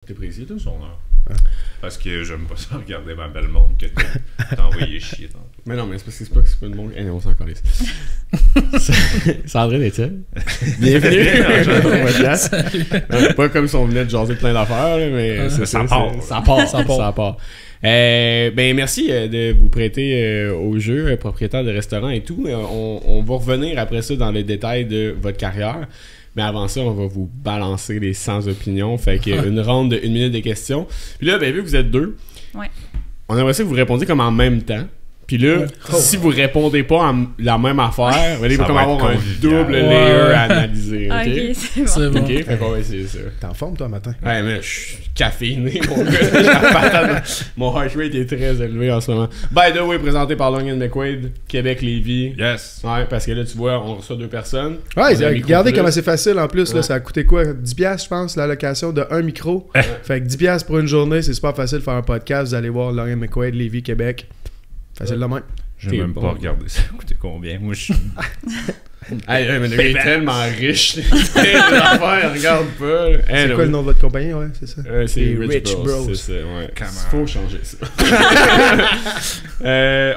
T'es précis, toi, son heure? Parce que j'aime pas ça regarder ma belle monde que t'as envoyé chier tantôt. Mais non, mais c'est parce que c'est pas une montre. On s'en calisse. Sandrine Etienne. Bienvenue au podcast. Pas comme si on venait de jaser plein d'affaires, là, mais ça part. Ben merci de vous prêter au jeu, propriétaire de restaurant et tout. On va revenir après ça dans les détails de votre carrière. Mais avant ça, on va vous balancer les sans opinions. Fait qu'une ronde de 1 minute de questions. Puis là, ben vu que vous êtes deux, on aimerait ça que vous répondiez comme en même temps. Puis là, si vous répondez pas la même affaire, il va comme avoir un double layer à analyser. Ok, c'est bon. Ok, fait qu'on va essayer ça. T'es en forme, toi, matin? Ouais, mais je suis caféiné, mon gars. Mon heart rate est très élevé en ce moment. By the way, présenté par Long & McQuaid, Québec-Lévis. Yes! Ouais, parce que là, tu vois, on reçoit 2 personnes. Ouais, regardez comment c'est facile en plus. Là, ça a coûté quoi? 10$, je pense, la location de un micro. Fait que 10$ pour une journée, c'est super facile de faire un podcast. Vous allez voir Long & McQuaid, Lévis, Québec. Facile de même. Je vais même pas regarder ça coûtait combien. Moi, je suis... Hey, mais le gars est tellement riche. L'affaire, regarde pas. C'est quoi le nom de votre compagnie? Ouais, c'est ça. C'est Rich Bros. C'est ça, ouais. Faut changer ça.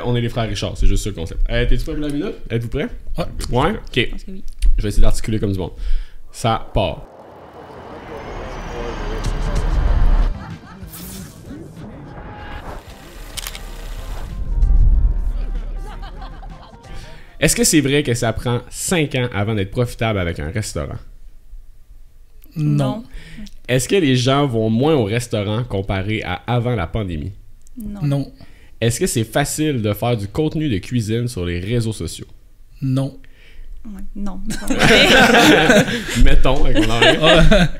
On est les frères Richard, c'est juste ça le concept. T'es-tu prêt pour la minute? Êtes-vous prêts? Ouais? Ok. Je pense que oui. Je vais essayer d'articuler comme du monde. Ça part. Est-ce que c'est vrai que ça prend 5 ans avant d'être profitable avec un restaurant? Non. Est-ce que les gens vont moins au restaurant comparé à avant la pandémie? Non. Est-ce que c'est facile de faire du contenu de cuisine sur les réseaux sociaux? Non. Ouais, non. Mettons, avec mon oreille.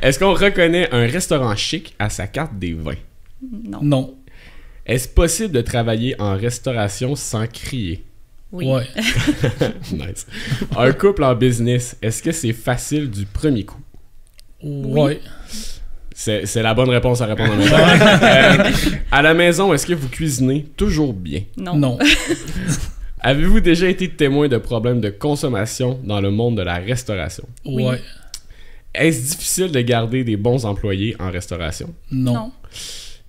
Est-ce qu'on reconnaît un restaurant chic à sa carte des vins? Non. Non. Est-ce possible de travailler en restauration sans crier? Oui. Ouais. Nice. Un couple en business, est-ce que c'est facile du premier coup? Ouais. C'est la bonne réponse à répondre en même temps. À la maison, est-ce que vous cuisinez toujours bien? Non. Non. Avez-vous déjà été témoin de problèmes de consommation dans le monde de la restauration? Oui. Ouais. Est-ce difficile de garder des bons employés en restauration? Non. Non.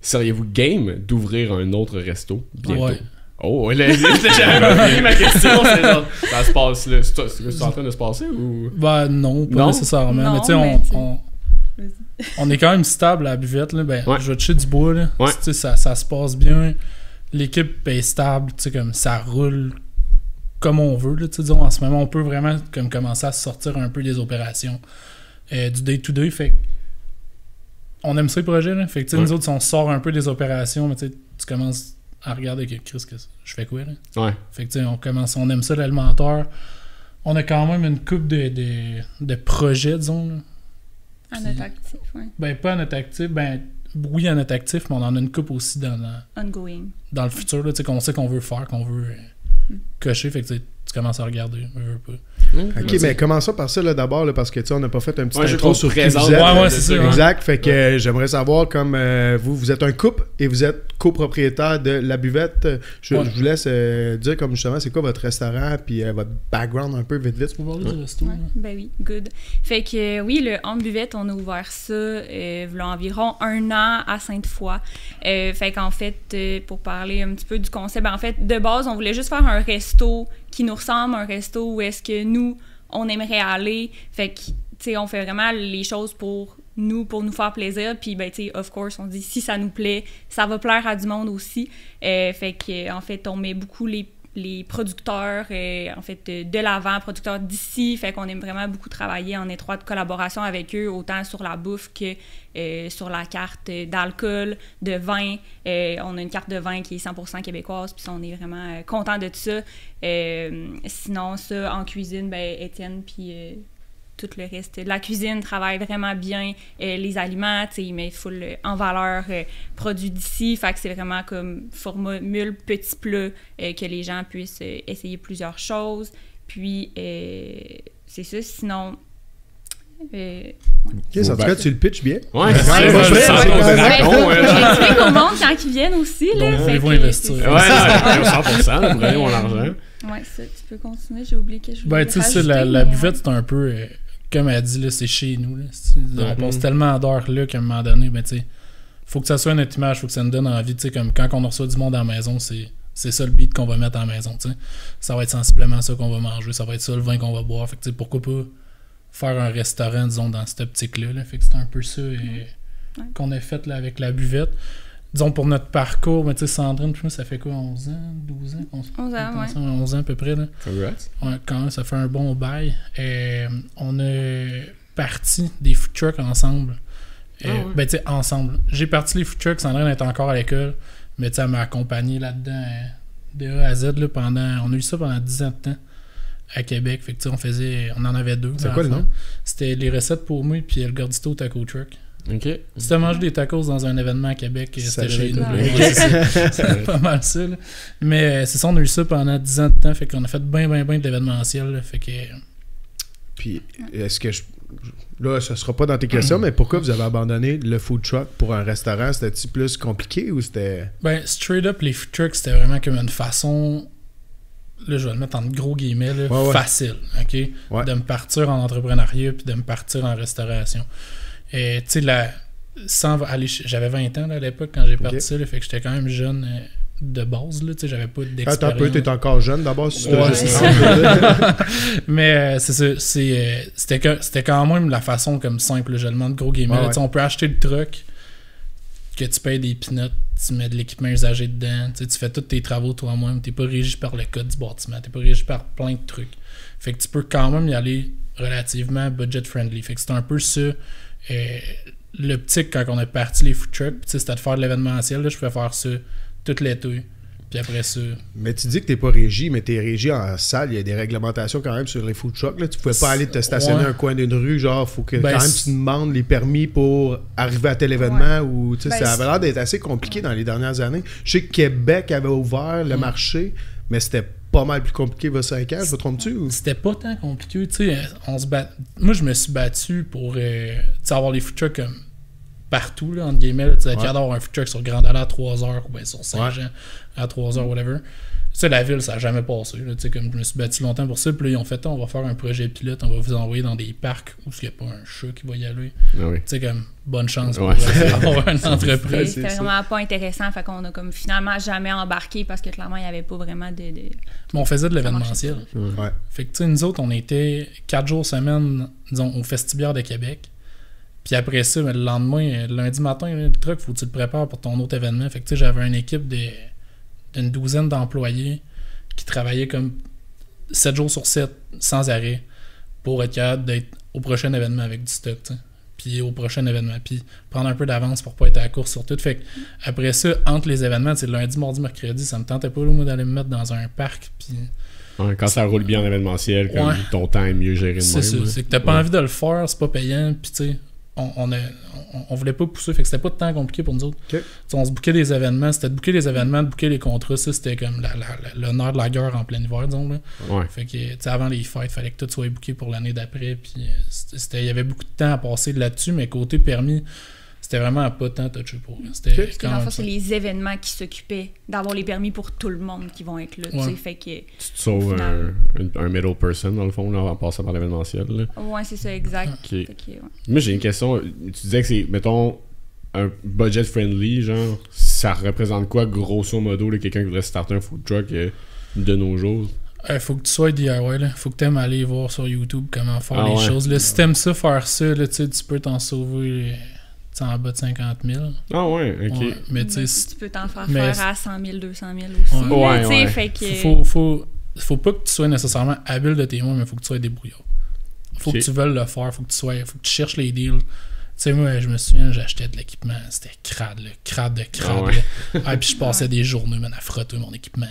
Seriez-vous game d'ouvrir un autre resto bientôt? Ouais. Oh, là, j'avais oublié ma question, c'est genre, ça se passe là. C'est en train de se passer ou? Ben non, pas nécessairement. Non, mais tu sais, on est quand même stable à la buvette. Là. Ben, je vais toucher du bois. Là. Ouais. Tu sais, ça se passe bien. L'équipe est stable. Tu sais, comme ça roule comme on veut. Là, tu sais, disons, en ce moment, on peut vraiment comme commencer à sortir un peu des opérations du day-to-day. Fait que on aime ça le projet. Là. Fait que tu sais, nous autres, si on sort un peu des opérations, mais tu sais, tu commences à regarder que Chris, je fais quoi là? Ouais. Fait que tu sais, on aime ça l'alimentaire. On a quand même une couple de projets, disons. Là. À notre actif, oui. Ben, pas à notre actif. Ben, oui, à notre actif, mais on en a une coupe aussi dans Ongoing. le futur, là, tu sais, qu'on sait qu'on veut faire, qu'on veut cocher. Fait que tu commences à regarder, veux pas. Ok, mais commençons par ça là, d'abord, là, parce que tu sais, on n'a pas fait un petit je intro sur qui présente. vous êtes. Ouais, c'est ça. Exact. Fait que j'aimerais savoir, comme vous êtes un couple et vous êtes copropriétaire de La Buvette. Je vous laisse dire comme justement c'est quoi votre restaurant puis votre background un peu vite pour voir Le resto, Ouais. Ben oui, good. Fait que oui, le Home Buvette, on a ouvert ça il y a environ 1 an à Sainte-Foy. Fait qu'en fait, pour parler un petit peu du concept, en fait, de base, on voulait juste faire un resto qui nous ressemble, un resto où est-ce que nous, on aimerait aller. Fait que, tu sais, on fait vraiment les choses pour nous faire plaisir. Puis, ben, tu sais, of course, on dit si ça nous plaît, ça va plaire à du monde aussi. Fait que, en fait, on met beaucoup les producteurs, en fait, de l'avant, producteurs d'ici. Fait qu'on aime vraiment beaucoup travailler en étroite collaboration avec eux, autant sur la bouffe que sur la carte d'alcool, de vin. On a une carte de vin qui est 100% québécoise, puis on est vraiment content de ça. Sinon, ça, en cuisine, ben Étienne, puis tout le reste. La cuisine travaille vraiment bien. Les aliments, tu sais, ils mettent full en valeur produits d'ici. Fait que c'est vraiment comme formule petit plat que les gens puissent essayer plusieurs choses. Puis, c'est ça. Sinon... Ok, en tout cas, tu le pitches bien. Ouais, j'explique au monde quand ils viennent aussi. Là, donc, fait ils vont que investir. Ouais, 100%, vous prenez mon argent. Ouais, ça, tu peux continuer, j'ai oublié que je voulais Ben, tu sais, la buvette, c'est un peu, comme elle dit, là, c'est chez nous. Là. On passe tellement d'heures là qu'à un moment donné, ben, tu sais, faut que ça soit notre image, faut que ça nous donne envie, tu sais, comme quand on reçoit du monde à la maison, c'est ça le beat qu'on va mettre à la maison, tu sais. Ça va être sensiblement ça qu'on va manger, ça va être ça le vin qu'on va boire. Fait que, tu sais, pourquoi pas faire un restaurant, disons, dans cette optique-là, là. Fait que c'est un peu ça qu'on a fait là, avec la buvette. Disons, pour notre parcours, mais tu sais, Sandrine, ça fait quoi, 11 ans, 12 ans? 11 ans, ouais. 11 ans à peu près, là. Congrats. Ouais, quand même, ça fait un bon bail. On a parti des food trucks ensemble. Ben, tu sais, ensemble. J'ai parti les food trucks, Sandrine était encore à l'école, mais tu sais, elle m'a accompagné là-dedans de A à Z, là, on a eu ça pendant 10 ans de temps à Québec. Fait que tu sais, on en avait 2. C'est quoi le nom? C'était les recettes pour moi puis le Gordito Taco Truck. Ok. Si t'as mangé des tacos dans un événement à Québec, c'était chez nous. C'est pas mal ça. Là. Mais c'est ça, on a eu ça pendant 10 ans de temps. Fait qu'on a fait bien d'événementiel. Fait que. Puis, est-ce que là, ça sera pas dans tes questions, mais pourquoi vous avez abandonné le food truck pour un restaurant? C'était-tu plus compliqué ou c'était. Ben, straight up, les food trucks, c'était vraiment comme une façon. Là, je vais le mettre en gros guillemets, là, facile, ok? Ouais. De me partir en entrepreneuriat puis de me partir en restauration. Tu sais, j'avais 20 ans là, à l'époque quand j'ai parti ça, là, fait que j'étais quand même jeune de base, là, tu sais, j'avais pas d'expérience. Attends un peu, t'es encore jeune d'abord, si tu ouais, juste mais c'est ça, c'était quand même la façon comme simple, je demande gros guillemets. Ouais. On peut acheter le truck, que tu payes des peanuts, tu mets de l'équipement usagé dedans, tu fais tous tes travaux toi-même, t'es pas régi par le code du bâtiment, t'es pas régi par plein de trucs. Fait que tu peux quand même y aller relativement budget friendly. Fait que c'est un peu ça. L'optique quand on est parti les food trucks, c'était de faire de l'événementiel, là, je pouvais faire ça tout l'été, puis après ça. Mais tu dis que t'es pas régi, mais t'es régi en salle, il y a des réglementations quand même sur les food trucks, là. Tu pouvais pas aller te stationner un coin d'une rue, genre faut que quand même tu demandes les permis pour arriver à tel événement, ou tu sais, ça avait l'air d'être assez compliqué dans les dernières années. Je sais que Québec avait ouvert le marché, mais c'était pas mal plus compliqué il y a 5 ans, je me trompe-tu? Ou? C'était pas tant compliqué, tu sais, moi je me suis battu pour avoir les food trucks comme partout, là, entre guillemets, tu sais, d'avoir un food truck sur Grande Allée à 3h ou bien sur Saint-Jean à 3h, whatever. Tu sais, la ville, ça n'a jamais passé, là, tu sais, comme je me suis battu longtemps pour ça, puis là, ils ont fait, on va faire un projet pilote, on va vous envoyer dans des parcs où il n'y a pas un chat qui va y aller. Tu sais, comme, bonne chance pour avoir une entreprise. C'était vraiment pas intéressant, fait qu'on a comme finalement jamais embarqué parce que clairement, il n'y avait pas vraiment de... Mais on faisait de l'événementiel. Fait que, tu sais, nous autres, on était 4 jours semaine, disons, au Festibiaire de Québec. Puis après ça, le lendemain, lundi matin, le truc, faut que tu le prépares pour ton autre événement. Fait que, tu sais, j'avais une équipe d'une douzaine d'employés qui travaillaient comme 7 jours sur 7, sans arrêt, pour être capable d'être au prochain événement avec du stock, tu sais. Puis au prochain événement, puis prendre un peu d'avance pour pas être à la course sur tout. Fait que après ça, entre les événements, c'est lundi, mardi, mercredi, ça me tentait pas, là, moi, d'aller me mettre dans un parc, puis... Ouais, quand ça roule bien en événementiel, comme ton temps est mieux géré de même. C'est ça, c'est que t'as pas envie de le faire, c'est pas payant, puis tu sais... On voulait pas pousser, fait que c'était pas de temps compliqué pour nous autres. On se bookait des événements, c'était de booker les événements, de booker les contrats, ça c'était comme l'honneur de la guerre en plein hiver, disons là. Fait que avant les fêtes, fallait que tout soit booké pour l'année d'après, puis il y avait beaucoup de temps à passer là-dessus, mais côté permis, c'était vraiment pas tant touché pour eux. Parce que dans le fond, c'est les événements qui s'occupaient d'avoir les permis pour tout le monde qui vont être là. Fait que, tu te sauves un middle person, dans le fond, là, en passant par l'événementiel. Ouais, c'est ça, exact. Fait que, Moi, j'ai une question. Tu disais que c'est, mettons, un budget friendly, genre, ça représente quoi, grosso modo, là, quelqu'un qui voudrait starter un food truck de nos jours? Faut que tu sois DIY, là. Faut que tu aimes aller voir sur YouTube comment faire les choses. Là. Si t'aimes ça, faire ça, là, tu peux t'en sauver... en bas de 50 000. Ah ouais, ok. Ouais, mais tu peux t'en faire à 100 000, 200 000 aussi. Fait que... faut pas que tu sois nécessairement habile de tes mots, mais faut que tu sois débrouillard. Faut que tu veuilles le faire, faut que tu cherches les deals. Tu sais, moi, je me souviens, j'achetais de l'équipement, c'était crade. Puis je passais des journées, à frotter mon équipement.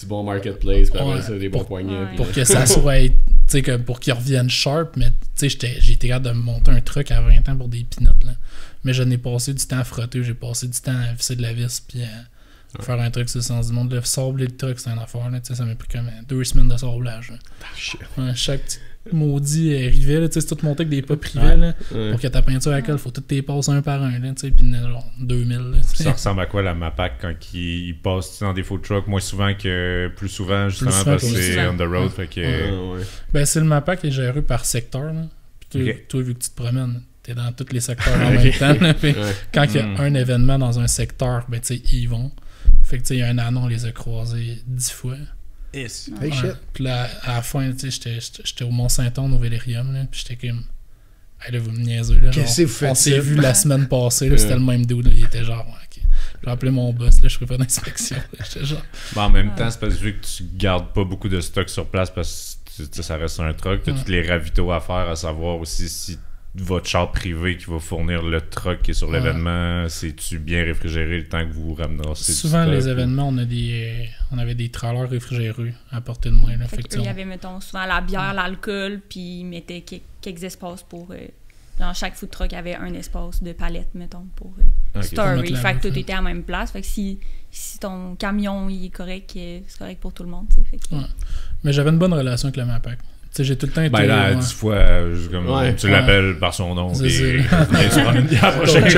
Du bon marketplace, puis après ça, des bons poignets. Pour que ça soit, tu sais, pour qu'ils reviennent sharp, mais tu sais, j'ai été capable de monter un truck à 20 ans pour des peanuts, là. Mais je n'ai passé du temps à frotter, j'ai passé du temps à visser de la vis, puis à faire un truc sur le sens du monde. Le sabler le truck, c'est une affaire, là, ça m'a pris comme 2 semaines de sablage. Chaque petit maudit arrivait, là, c'est tout monté avec des pas privés, là, pour que ta peinture à colle, faut toutes tes passes un par un, puis 2000. Là, ça ressemble à quoi la MAPAC quand il passe dans des food trucks? Plus souvent, justement, parce que c'est on the road. Ben, c'est le MAPAC qui est géré par secteur. Là. Puis toi, vu que tu te promènes, t'es dans tous les secteurs en même temps. Là, quand il y a un événement dans un secteur, ben tu sais, ils y vont. Fait que tu sais, il y a un an, on les a croisés 10 fois. Yes. Ouais. Puis là, à la fin, tu sais, j'étais au Mont-Saint-Anne, au Vélérium, là, puis j'étais comme... Hey, là, vous me niaisez, là. Qu'est-ce que vous faites? On s'est vu la semaine passée, là, c'était le même dude, là, il était genre... OK. J'ai appelé mon boss, là, je ferais pas d'inspection. J'étais genre... Ben, en même temps, c'est parce que vu que tu gardes pas beaucoup de stock sur place, parce que ça reste un truck, t'as tous les ravitaux à faire, à savoir aussi si votre char privé qui va fournir le truck qui est sur l'événement, c'est-tu bien réfrigéré le temps que vous ramenez? Souvent, les événements, on avait des trailers réfrigérés à portée de main. Là, fait il y avait, mettons, souvent la bière, l'alcool, puis ils mettaient quelques espaces pour... dans chaque food truck, il y avait un espace de palette, mettons, pour storage. Fait que tout était à la même place. Fait que si ton camion il est correct, c'est correct pour tout le monde. Fait que... Mais j'avais une bonne relation avec le Mapac. T'sais, j'ai tout le temps été... Ben là, 10 fois, tu l'appelles par son nom, et tu prends une bière prochaine. Tu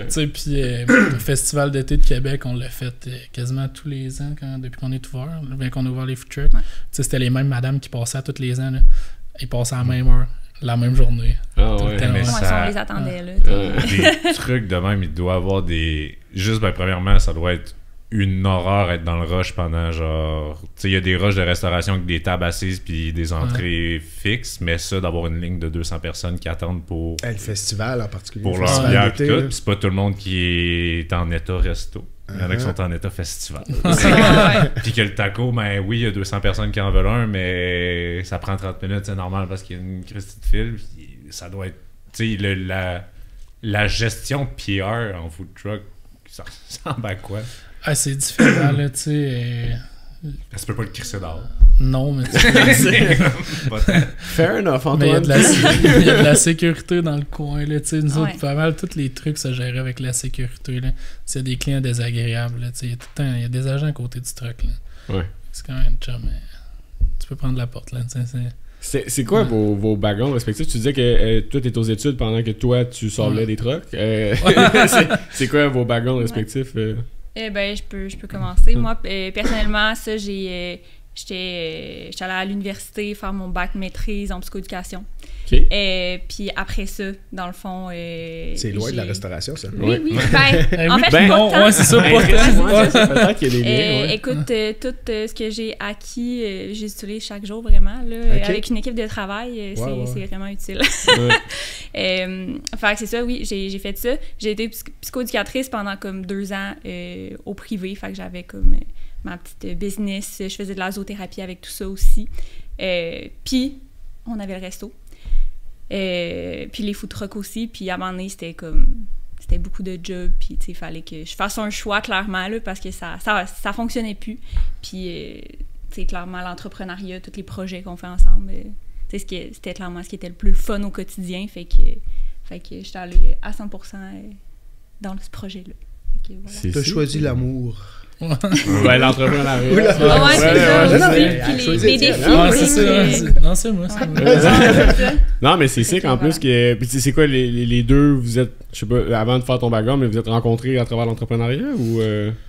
sais, puis le Festival d'été de Québec, on l'a fait quasiment tous les ans depuis qu'on est ouvert, bien qu'on a ouvert les food trucks. Tu sais, c'était les mêmes madames qui passaient tous les ans. Là. Ils passaient à la même heure, la même journée. Ah ouais, mais ça... on les attendait, là. Des trucs de même, il doit avoir des... Juste, ben, premièrement, ça doit être une horreur être dans le rush pendant genre... Tu sais, il y a des rushs de restauration avec des tables assises puis des entrées fixes, mais ça, d'avoir une ligne de 200 personnes qui attendent pour... Le festival en particulier. Pour leur bière et tout, c'est pas tout le monde qui est en état resto. Il y en a qui sont en état festival. Puis que le taco, ben oui, il y a 200 personnes qui en veulent un, mais ça prend 30 minutes, c'est normal parce qu'il y a une christie de file. Puis ça doit être... Tu sais, la gestion PR en food truck, ça ressemble à quoi? Ah, c'est différent, là, tu sais. Ça peut pas le crisser dehors. Non, mais tu sais. Fair enough, Antoine. Mais il y a de la sécurité dans le coin, là, tu sais. Nous autres, pas mal, tous les trucs se géraient avec la sécurité, là. S'il y a des clients désagréables, là, tu sais, tout le temps, il y a des agents à côté du truck, là. Ouais. C'est quand même chum, mais tu peux prendre la porte, là, tu sais. C'est quoi vos backgrounds respectifs? Tu disais que toi, t'es aux études pendant que toi, tu sortais des trucks. C'est quoi vos backgrounds respectifs? Ben, je peux commencer. Moi, personnellement, ça, j'étais allée à l'université faire mon bac maîtrise en psychoéducation. Okay. Puis après ça, dans le fond... c'est loin de la restauration, ça. Oui. Ben, en fait, pas tant. Ouais, c'est ça, pas tant. Peut-être qu'il y a des liens. Écoute, tout ce que j'ai acquis, j'utilise chaque jour, vraiment. Là, avec une équipe de travail, c'est vraiment utile. Fait que c'est ça, oui, j'ai fait ça. J'ai été psychoéducatrice pendant comme 2 ans au privé. Fait que j'avais comme ma petite business. Je faisais de la zoothérapie avec tout ça aussi. Puis, on avait le resto. Puis les food trucks aussi. Puis à un moment donné, c'était beaucoup de jobs. Puis il fallait que je fasse un choix clairement là, parce que ça fonctionnait plus. Puis clairement l'entrepreneuriat, tous les projets qu'on fait ensemble, c'était clairement ce qui était le plus fun au quotidien. Fait que j'étais allée à 100% dans ce projet-là. Voilà. T'as choisi l'amour. Ouais, l'entrepreneuriat. Les défis. Non, c'est moi. Non, mais c'est sick en plus que. Puis c'est quoi les deux, vous êtes, je sais pas, avant de faire ton background, mais vous êtes rencontrés à travers l'entrepreneuriat ou.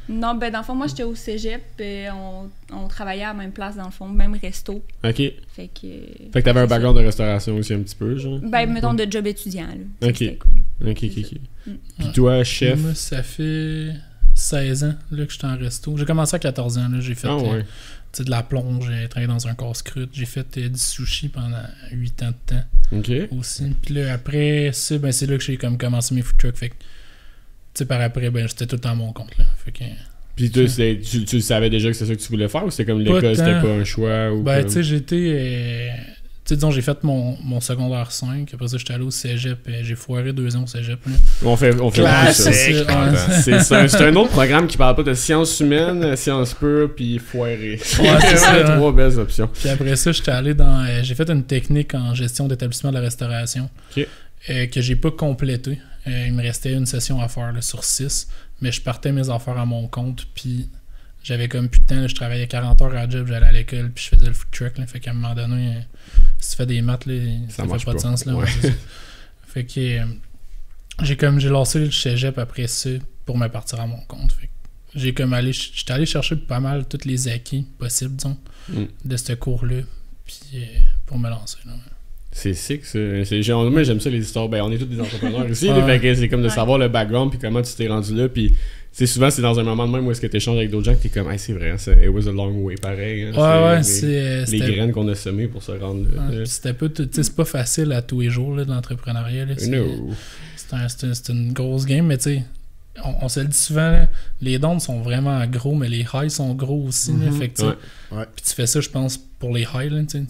Non, ben dans le fond, moi j'étais au cégep, on travaillait à la même place dans le fond, même resto. Ok. Fait que t'avais un background de restauration aussi un petit peu, genre. Ben mettons de job étudiant, là. Ok. Ok. Puis toi, chef. Moi, ça fait 16 ans là, que j'étais en resto. J'ai commencé à 14 ans. Là. J'ai fait de la plonge, j'ai travaillé dans un casse-croûte. J'ai fait du sushi pendant 8 ans de temps. OK. Aussi. Puis là, après ça, ben, c'est là que j'ai comme commencé mes food trucks. Fait que, par après, ben, j'étais tout le temps à mon compte. Là. Fait que, puis toi, tu savais déjà que c'est ça que tu voulais faire ou c'était comme l'école, c'était pas un choix? Ou ben, tu sais, j'étais... Tu sais, disons, j'ai fait mon secondaire 5. Après ça, j'étais allé au cégep. J'ai foiré 2 ans au cégep. Là. On fait ça. C'est un autre programme qui parle pas de sciences humaines, sciences pures, puis foiré. Ouais, c'est ça. 3 belles options. Puis après ça, j'étais allé dans... j'ai fait une technique en gestion d'établissement de la restauration que j'ai pas complétée. Il me restait une session à faire là, sur 6. Mais je partais mes affaires à mon compte, puis... J'avais comme plus de temps, là, je travaillais 40 heures à la job, j'allais à l'école, puis je faisais le food truck. Là, fait qu'à un moment donné, si tu fais des maths, là, ça fait pas de sens. Là, fait que j'ai lancé le cégep après ça pour me partir à mon compte. Fait que j'étais allé chercher pas mal tous les acquis possibles, disons, de ce cours-là, puis pour me lancer. Là, C'est sick, ça. Moi, j'aime ça, les histoires. Ben, on est tous des entrepreneurs ici. Fait que c'est comme de savoir le background puis comment tu t'es rendu là. Puis souvent, c'est dans un moment de même où est-ce que tu échanges avec d'autres gens que t'es comme, hey, c'est vrai, it was a long way, pareil. Hein, les graines qu'on a semées pour se rendre là. C'est pas facile à tous les jours, là, de l'entrepreneuriat. Là, c'est une grosse game, mais tu sais, on se le dit souvent, là, les downs sont vraiment gros, mais les highs sont gros aussi. Fait que, puis tu fais ça, je pense, pour les highs, là, tu sais.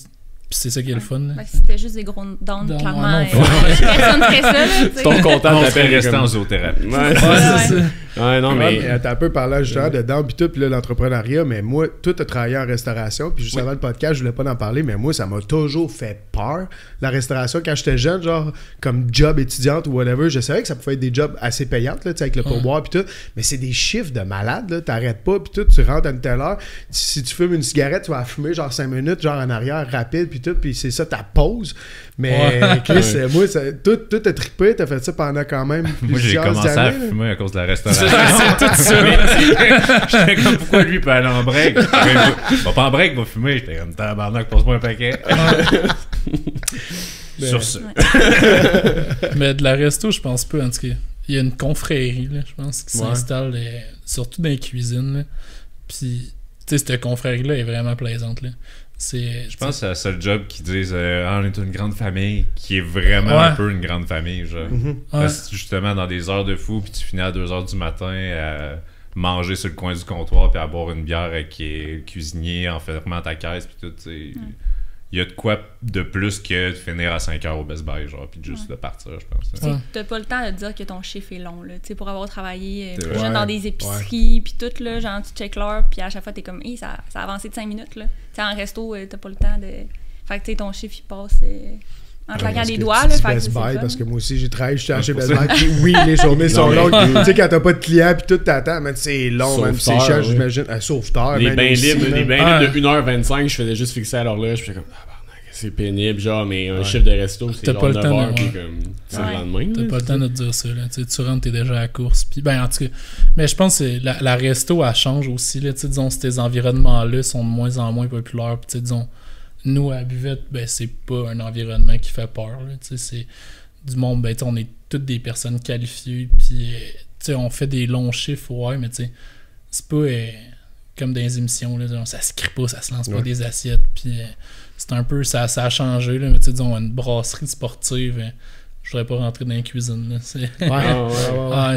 Puis c'est ça qui est le fun. Ben, si c'était juste des gros downs, clairement, personne ne ferait ça. C'est ton content de rester en zoothérapie. C'est ça. Ouais, non, mais. T'as un peu parlé justement de down, puis tout, puis là, l'entrepreneuriat, mais moi, tout a travaillé en restauration, puis juste avant le podcast, je voulais pas en parler, mais moi, ça m'a toujours fait peur, la restauration, quand j'étais jeune, genre, comme job étudiante ou whatever, je savais que ça pouvait être des jobs assez payantes, là, tu sais, avec le pourboire, puis tout, mais c'est des chiffres de malade, là, t'arrêtes pas, puis tout, tu rentres à une telle heure, si tu fumes une cigarette, tu vas fumer genre 5 minutes, genre en arrière, rapide, puis tout, puis c'est ça ta pause. Mais Chris, moi, tout a trippé, t'as fait ça pendant quand même. Moi, j'ai commencé à fumer à cause de la restauration. C'est tout ça. J'étais comme, pourquoi lui peut aller en break? Va pas en break, va fumer. J'étais comme, tabarnak, passe-moi un paquet. Sur ce. Mais de la resto, je pense pas. En tout cas, il y a une confrérie, là, je pense, qui s'installe surtout dans les cuisines. Là. Puis, tu sais, cette confrérie-là est vraiment plaisante. Là. Je pense que c'est le seul job qui disent on est une grande famille, qui est vraiment un peu une grande famille. Genre. Parce que justement, dans des heures de fou, puis tu finis à 2h du matin à manger sur le coin du comptoir, puis à boire une bière qui est cuisinier en fermant ta caisse, puis tout. Il y a de quoi de plus que de finir à 5h au Best Buy, genre, puis juste de partir, je pense. T'as pas le temps de te dire que ton chiffre est long, là. Tu sais, pour avoir travaillé dans des épiceries, puis tout, là, genre, tu check l'heure, puis à chaque fois, t'es comme, ça a avancé de 5 minutes, là. Tu sais, en resto, t'as pas le temps de. Fait que, tu sais, ton chiffre, il passe en claquant des doigts, là. Fait Best Buy, parce que moi aussi, j'ai travaillé, j'étais chez Best Buy, puis oui, les journées sont longues. Tu sais, quand t'as pas de clients, puis tout t'attends, mais c'est long, même, c'est cher, j'imagine. Sauveteur, les bains libres de 1h25, je faisais juste fixer à l'horloge, puis j'étais comme, c'est pénible, genre, mais un chiffre de resto, c'est genre 9 heures, puis comme, c'est le lendemain. T'as pas le temps de te dire ça, là. Tu rentres, t'es déjà à la course. Puis, ben, en tout cas, mais je pense que la resto, elle change aussi, là. Tu sais, disons, ces environnements-là sont de moins en moins populaires. Puis, tu sais, disons, nous, à Buvette, ben, c'est pas un environnement qui fait peur, là. Tu sais, c'est du monde, ben, on est toutes des personnes qualifiées, puis, tu sais, on fait des longs chiffres, mais, tu sais, c'est pas comme dans les émissions, là. Ça se crie pas, ça se lance pas des assiettes, puis. C'est un peu, ça a changé, là, mais tu sais, disons, une brasserie sportive, je voudrais pas rentrer dans la cuisine, là.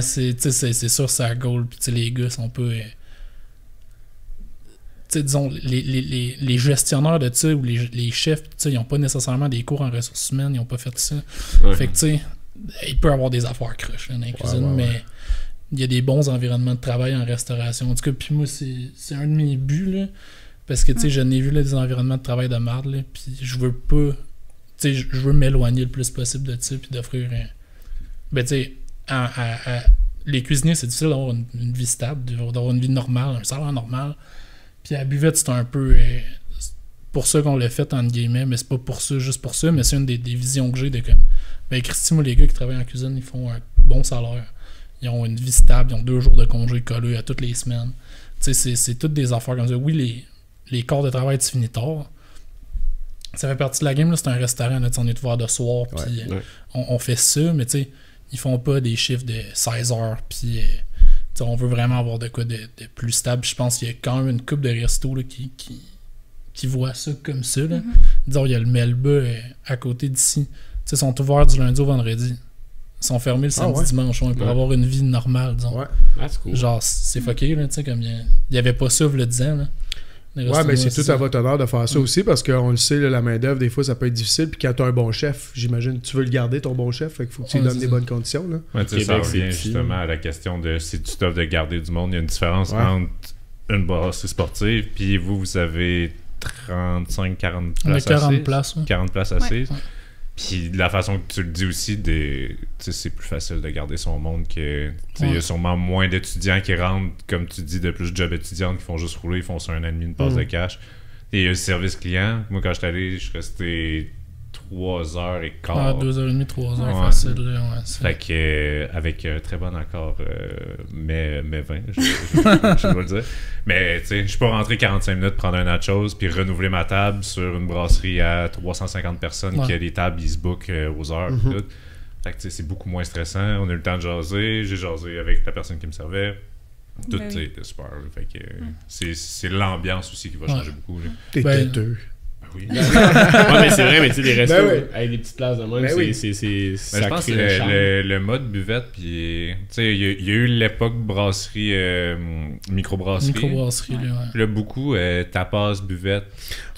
C'est sûr, c'est à goal, puis tu sais, les gars sont pas... tu sais, disons, les gestionnaires de ça, ou les chefs, tu sais, ils ont pas nécessairement des cours en ressources humaines, ils ont pas fait ça. Fait que, tu sais, il peut y avoir des affaires croches, là, dans la cuisine, mais il y a des bons environnements de travail en restauration. En tout cas, puis moi, c'est un de mes buts, là. Parce que, tu sais, je n'ai vu là, des environnements de travail de merde, là, puis je veux pas... Tu sais, je veux m'éloigner le plus possible de ça, puis d'offrir... Ben, tu sais, les cuisiniers, c'est difficile d'avoir une vie stable, d'avoir une vie normale, un salaire normal. Puis à Buvette, c'est un peu... pour ça qu'on l'a fait, entre guillemets, mais c'est pas pour ça, juste pour ça, mais c'est une des visions que j'ai de comme... Ben, Christy, moi, les gars qui travaillent en cuisine, ils font un bon salaire. Ils ont une vie stable, ils ont 2 jours de congé collés à toutes les semaines. Tu sais, c'est toutes des affaires comme ça. Oui, les corps de travail, tu finis tard. Ça fait partie de la game, là, c'est un restaurant, là, on est ouvert de soir, puis on fait ça, mais tu sais, ils font pas des chiffres de 16 heures, puis on veut vraiment avoir de quoi de plus stable. Je pense qu'il y a quand même une couple de restos là, qui voient ça comme ça. Là. Disons, il y a le Melba à côté d'ici. Ils sont ouverts du lundi au vendredi. Ils sont fermés le samedi, dimanche, pour avoir une vie normale, disons. C'est cool. Genre, c'est fucké, là, tu sais, comme il y avait pas ça, le 10 ans, là. Ouais, mais c'est tout à votre honneur de faire ça aussi, parce qu'on le sait, là, la main-d'œuvre, des fois, ça peut être difficile. Puis quand tu as un bon chef, j'imagine, tu veux le garder, ton bon chef, fait qu'il faut que tu lui donnes des bonnes conditions. Là. Ouais, tu sais, ça revient justement à la question de si tu t'offres de garder du monde. Il y a une différence entre une brasserie sportive, puis vous avez 35-40 places 40 places. 40 places assises. Ouais. Puis de la façon que tu le dis aussi, c'est plus facile de garder son monde que... Il y a sûrement moins d'étudiants qui rentrent, comme tu dis, de plus de jobs étudiants qui font juste rouler, ils font ça 1 an et demi, une passe de cash. Et il y a le service client. Moi, quand j'étais allé, je restais 3h15. 2h30, 3h, facile. Là, fait que, avec un très bon accord, mais 20, je dois le dire. Mais, tu sais, je suis pas rentré 45 minutes, prendre un nachos, puis renouveler ma table sur une brasserie à 350 personnes qui a des tables, ils se bookent aux heures. Tout. Fait que, tu sais, c'est beaucoup moins stressant. On a eu le temps de jaser. J'ai jasé avec la personne qui me servait. Tout, tu sais, était super. Fait que c'est l'ambiance aussi qui va changer beaucoup. T'es têteux. Oui. Ouais, mais c'est vrai, mais tu sais, des restos avec des petites places de même, c'est je pense que le mode buvette, puis tu sais, il y a eu l'époque brasserie, microbrasserie. Microbrasserie, là, beaucoup tapas, buvette.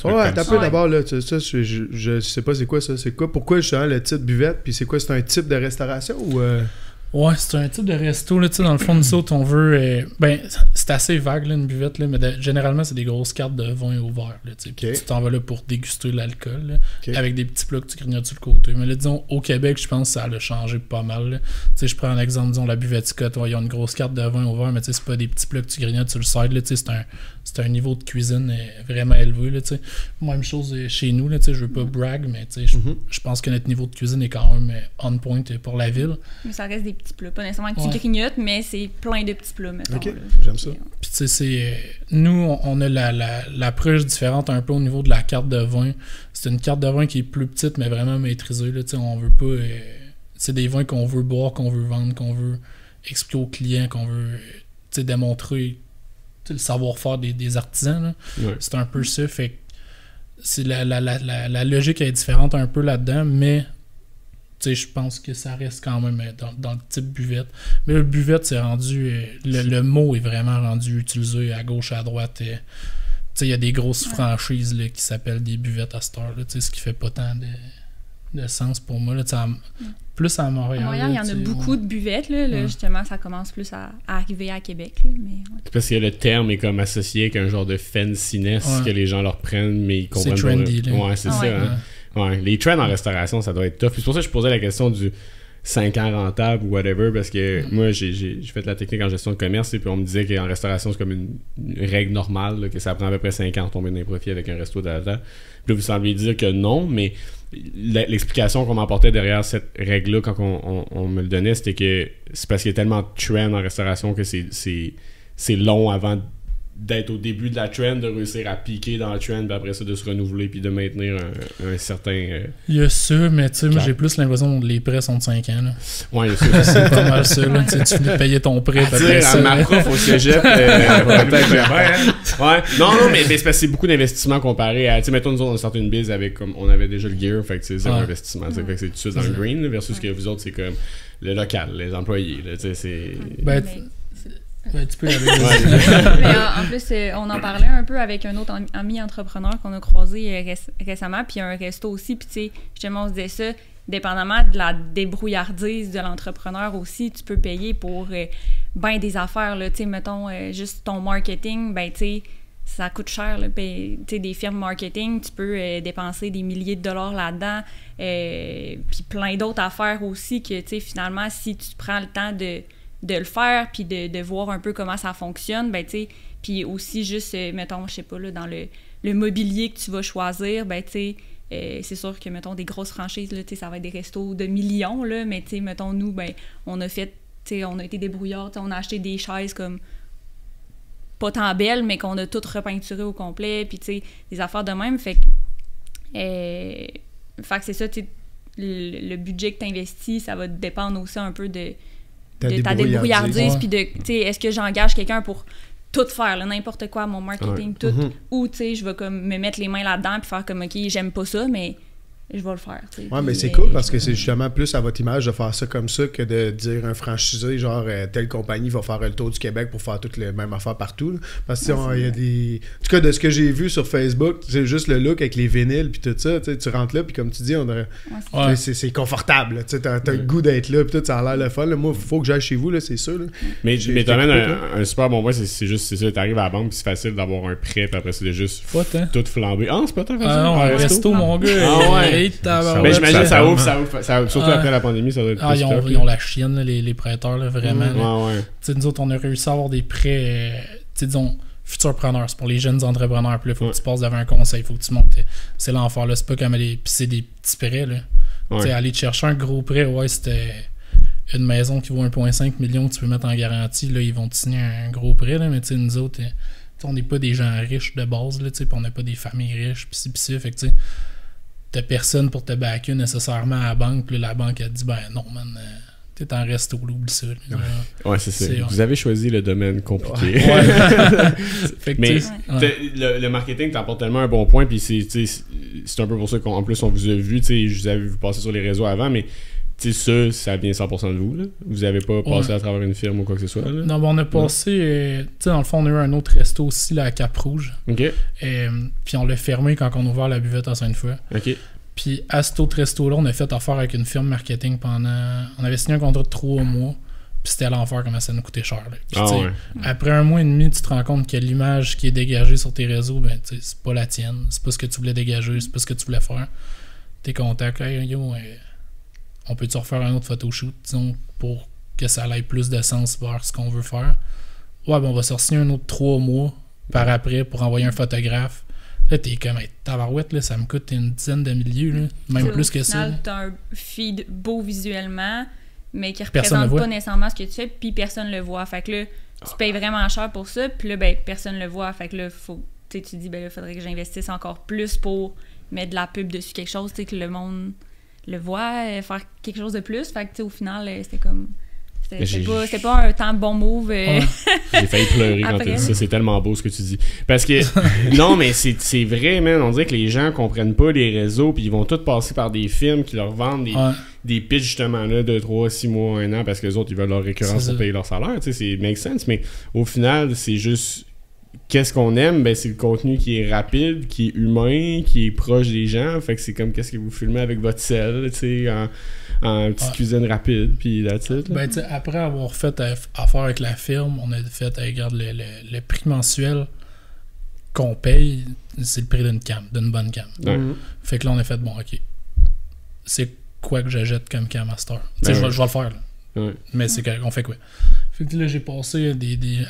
Ouais, t'as peu d'abord, là, ça, je sais pas c'est quoi ça. C'est quoi, pourquoi justement le titre buvette, puis c'est quoi, c'est un type de restauration ou. Ouais, c'est un type de resto, là, tu sais, dans le fond, nous autres, on veut... c'est assez vague, là, une buvette, là, mais généralement, c'est des grosses cartes de vin au verre, là, tu sais. Tu t'en vas là pour déguster l'alcool, là, avec des petits plats que tu grignotes sur le côté. Mais là, disons, au Québec, je pense que ça a changé pas mal, là. Tu sais, je prends un exemple, disons, la buvette Scott, ils ont une grosse carte de vin au verre, mais tu sais, c'est pas des petits plats que tu grignotes sur le side, là, tu sais, c'est un niveau de cuisine vraiment élevé, là, tu sais. Même chose chez nous, là, tu sais, je veux pas brag, mais tu sais, je pense que notre niveau de cuisine est quand même on point pour la ville. Mais ça reste des petits plats, pas nécessairement que tu grignotes, mais c'est plein de petits plats, mettons. Ok, là. j'aime ça. Puis tu sais, nous, on a l'approche différente un peu au niveau de la carte de vin. C'est une carte de vin qui est plus petite, mais vraiment maîtrisée, là, tu sais, on veut pas... c'est des vins qu'on veut boire, qu'on veut vendre, qu'on veut expliquer aux clients, qu'on veut, tu sais, démontrer le savoir-faire des artisans, là. Ouais. C'est un peu ça, fait que c'est la logique est différente un peu là-dedans, mais je pense que ça reste quand même dans le type buvette. Mais le buvette, c'est rendu... le mot est vraiment rendu utilisé à gauche, à droite. Il y a des grosses franchises là, qui s'appellent des buvettes à cette heure, là, ce qui fait pas tant de sens pour moi. Là, plus à Montréal. À Montréal, il y en a beaucoup de buvettes. Là, justement, ça commence plus à arriver à Québec. Là, mais, c'est parce que le terme est comme associé avec un genre de fanciness que les gens leur prennent, mais ils comprennent pas. C'est trendy. Là. Ouais, c'est ça. Hein? Ouais, les trends en restauration, ça doit être tough. Puis c'est pour ça que je posais la question du 5 ans rentable ou whatever, parce que moi, j'ai fait la technique en gestion de commerce et puis on me disait qu'en restauration, c'est comme une règle normale, là, que ça prend à peu près 5 ans de tomber dans les profits avec un resto d'avant. Puis là, vous semblez dire que non, mais l'explication qu'on m'apportait derrière cette règle-là quand on me le donnait, c'était que c'est parce qu'il y a tellement de trends en restauration que c'est long avant d'être au début de la trend, de réussir à piquer dans la trend, puis après ça, de se renouveler, puis de maintenir un certain... Il y a ça, mais tu sais, moi, j'ai plus l'impression que les prêts sont de 5 ans. Là. Ouais, il y a ça. C'est pas mal ça, là. Tu finis de payer ton prêt, après ça. Ma prof au cégep, ouais. Non, mais c'est parce que c'est beaucoup d'investissement comparé à... Tu sais, mettons, nous autres, on sortait une bise avec, comme, on avait déjà le gear, fait que c'est zéro investissement. Fait que c'est tout ça dans le green, versus que vous autres, c'est comme le local, les employés, là, tu sais, c'est... Tu peux y aller. Mais en plus, on en parlait un peu avec un autre ami entrepreneur qu'on a croisé récemment, puis un resto aussi, puis tu sais, justement, on se disait ça, dépendamment de la débrouillardise de l'entrepreneur aussi, tu peux payer pour ben des affaires, là, tu sais, mettons, juste ton marketing, ben tu sais, ça coûte cher, là, tu sais, des firmes marketing, tu peux dépenser des milliers de dollars là-dedans, puis plein d'autres affaires aussi que, tu sais, finalement, si tu prends le temps de le faire, puis de voir un peu comment ça fonctionne, ben tu sais, puis aussi juste, mettons, je sais pas, là, dans le mobilier que tu vas choisir, ben tu sais, c'est sûr que, mettons, des grosses franchises, là, tu sais, ça va être des restos de millions, là, mais tu sais, mettons, nous, ben, on a fait, tu sais, on a été débrouillards, on a acheté des chaises comme pas tant belles, mais qu'on a toutes repeinturées au complet, puis tu sais, des affaires de même, fait que c'est ça, tu sais, le budget que tu investis, ça va dépendre aussi un peu de ta débrouillardise, puis de, tu sais, est-ce que j'engage quelqu'un pour tout faire, là, n'importe quoi, mon marketing, tout, ou, tu sais, je vais comme me mettre les mains là-dedans puis faire comme, OK, j'aime pas ça, mais je vais le faire, tu sais. Ouais, mais c'est cool parce que c'est justement plus à votre image de faire ça comme ça que de dire un franchisé, genre, telle compagnie va faire le tour du Québec pour faire toutes les mêmes affaires partout, là. Parce que, il y a des... En tout cas, de ce que j'ai vu sur Facebook, c'est juste le look avec les vinyles puis tout ça, tu rentres là puis comme tu dis, c'est confortable, tu sais, t'as le goût d'être là puis tout, ça a l'air le fun, là. Moi, faut que j'aille chez vous, là, c'est sûr, là. Mais t'amènes un super bon point, c'est juste, c'est ça, t'arrives à la banque puis c'est facile d'avoir un prêt puis après c'est de juste tout flamber. Ah, c'est pas tant facile. Ah non, un resto, mon gars. Mais j'imagine ça ouvre, surtout après la pandémie, ça doit être plus tough, ils ont la chienne, les prêteurs, là, vraiment. Ouais. Tu sais, nous autres, on a réussi à avoir des prêts, tu sais, disons, futurpreneurs, c'est pour les jeunes entrepreneurs. Puis là, faut que tu passes devant un conseil, faut que tu montes. C'est l'enfer, là. C'est pas comme aller. Puis c'est des petits prêts, là. Tu sais, aller te chercher un gros prêt, c'était une maison qui vaut 1,5 million que tu peux mettre en garantie. Là, ils vont te signer un gros prêt, là. Mais tu sais, nous autres, on n'est pas des gens riches de base, là, tu sais, puis on n'a pas des familles riches, puis ci, fait que tu sais, t'as personne pour te backer nécessairement à la banque, puis là, la banque, elle te dit, ben non, man, t'es en resto, oublie ça. Ouais, c'est ça. Vous avez choisi le domaine compliqué. Fait que, mais le marketing t'apporte tellement un bon point, puis c'est un peu pour ça qu'en plus, on vous a vu, tu sais, je vous avais vu passer sur les réseaux avant, mais ça vient 100% de vous, là. Vous avez pas passé à travers une firme ou quoi que ce soit, là? Non, on a passé... tu sais, dans le fond, on a eu un autre resto aussi, là, à Cap-Rouge. OK. Puis on l'a fermé quand on a ouvert la buvette à Sainte-Foy. OK. Puis à cet autre resto-là, on a fait affaire avec une firme marketing pendant... On avait signé un contrat de 3 mois, puis c'était l'enfer comment ça nous coûtait cher, là. Puis, après 1 mois et demi, tu te rends compte que l'image qui est dégagée sur tes réseaux, ben, tu sais, c'est pas la tienne. C'est pas ce que tu voulais dégager, c'est pas ce que tu voulais faire. T'es content, on peut-tu refaire un autre photoshoot, disons, pour que ça ait plus de sens vers ce qu'on veut faire. Ouais, ben on va sortir un autre 3 mois par après pour envoyer un photographe. Là, t'es comme, tabarouette, là, ça me coûte une dizaine de milliers, là, même plus que ça. T'as un feed beau visuellement, mais qui représente pas nécessairement ce que tu fais, puis personne le voit. Fait que là, tu payes vraiment cher pour ça, puis là, ben, personne le voit. Fait que là, tu dis, ben là, faudrait que j'investisse encore plus pour mettre de la pub dessus quelque chose, tu sais, que le monde le voit, faire quelque chose de plus. Fait que, au final, c'était comme... C'était pas un tant bon move. J'ai failli pleurer quand tu dis ça. C'est tellement beau ce que tu dis. Parce que, non, mais c'est vrai, man. On dirait que les gens comprennent pas les réseaux, puis ils vont tous passer par des films qui leur vendent des pitchs, justement, là, de 3, 6 mois, 1 an, parce que les autres, ils veulent leur récurrence pour payer leur salaire. Tu sais, c'est make sense, mais au final, c'est juste... Qu'est-ce qu'on aime? Ben, c'est le contenu qui est rapide, qui est humain, qui est proche des gens. Fait que c'est comme qu'est-ce que vous filmez avec votre sel, tu sais, en petite cuisine rapide, puis that's it. Ben, tu sais, après avoir fait affaire avec la firme, on a fait, regarde, le prix mensuel qu'on paye, c'est le prix d'une bonne cam. Fait que là, on a fait, bon, OK, c'est quoi que j'achète comme cam master? Tu sais, je vais le faire, là. Mais c'est qu'on fait quoi? Fait que là, j'ai passé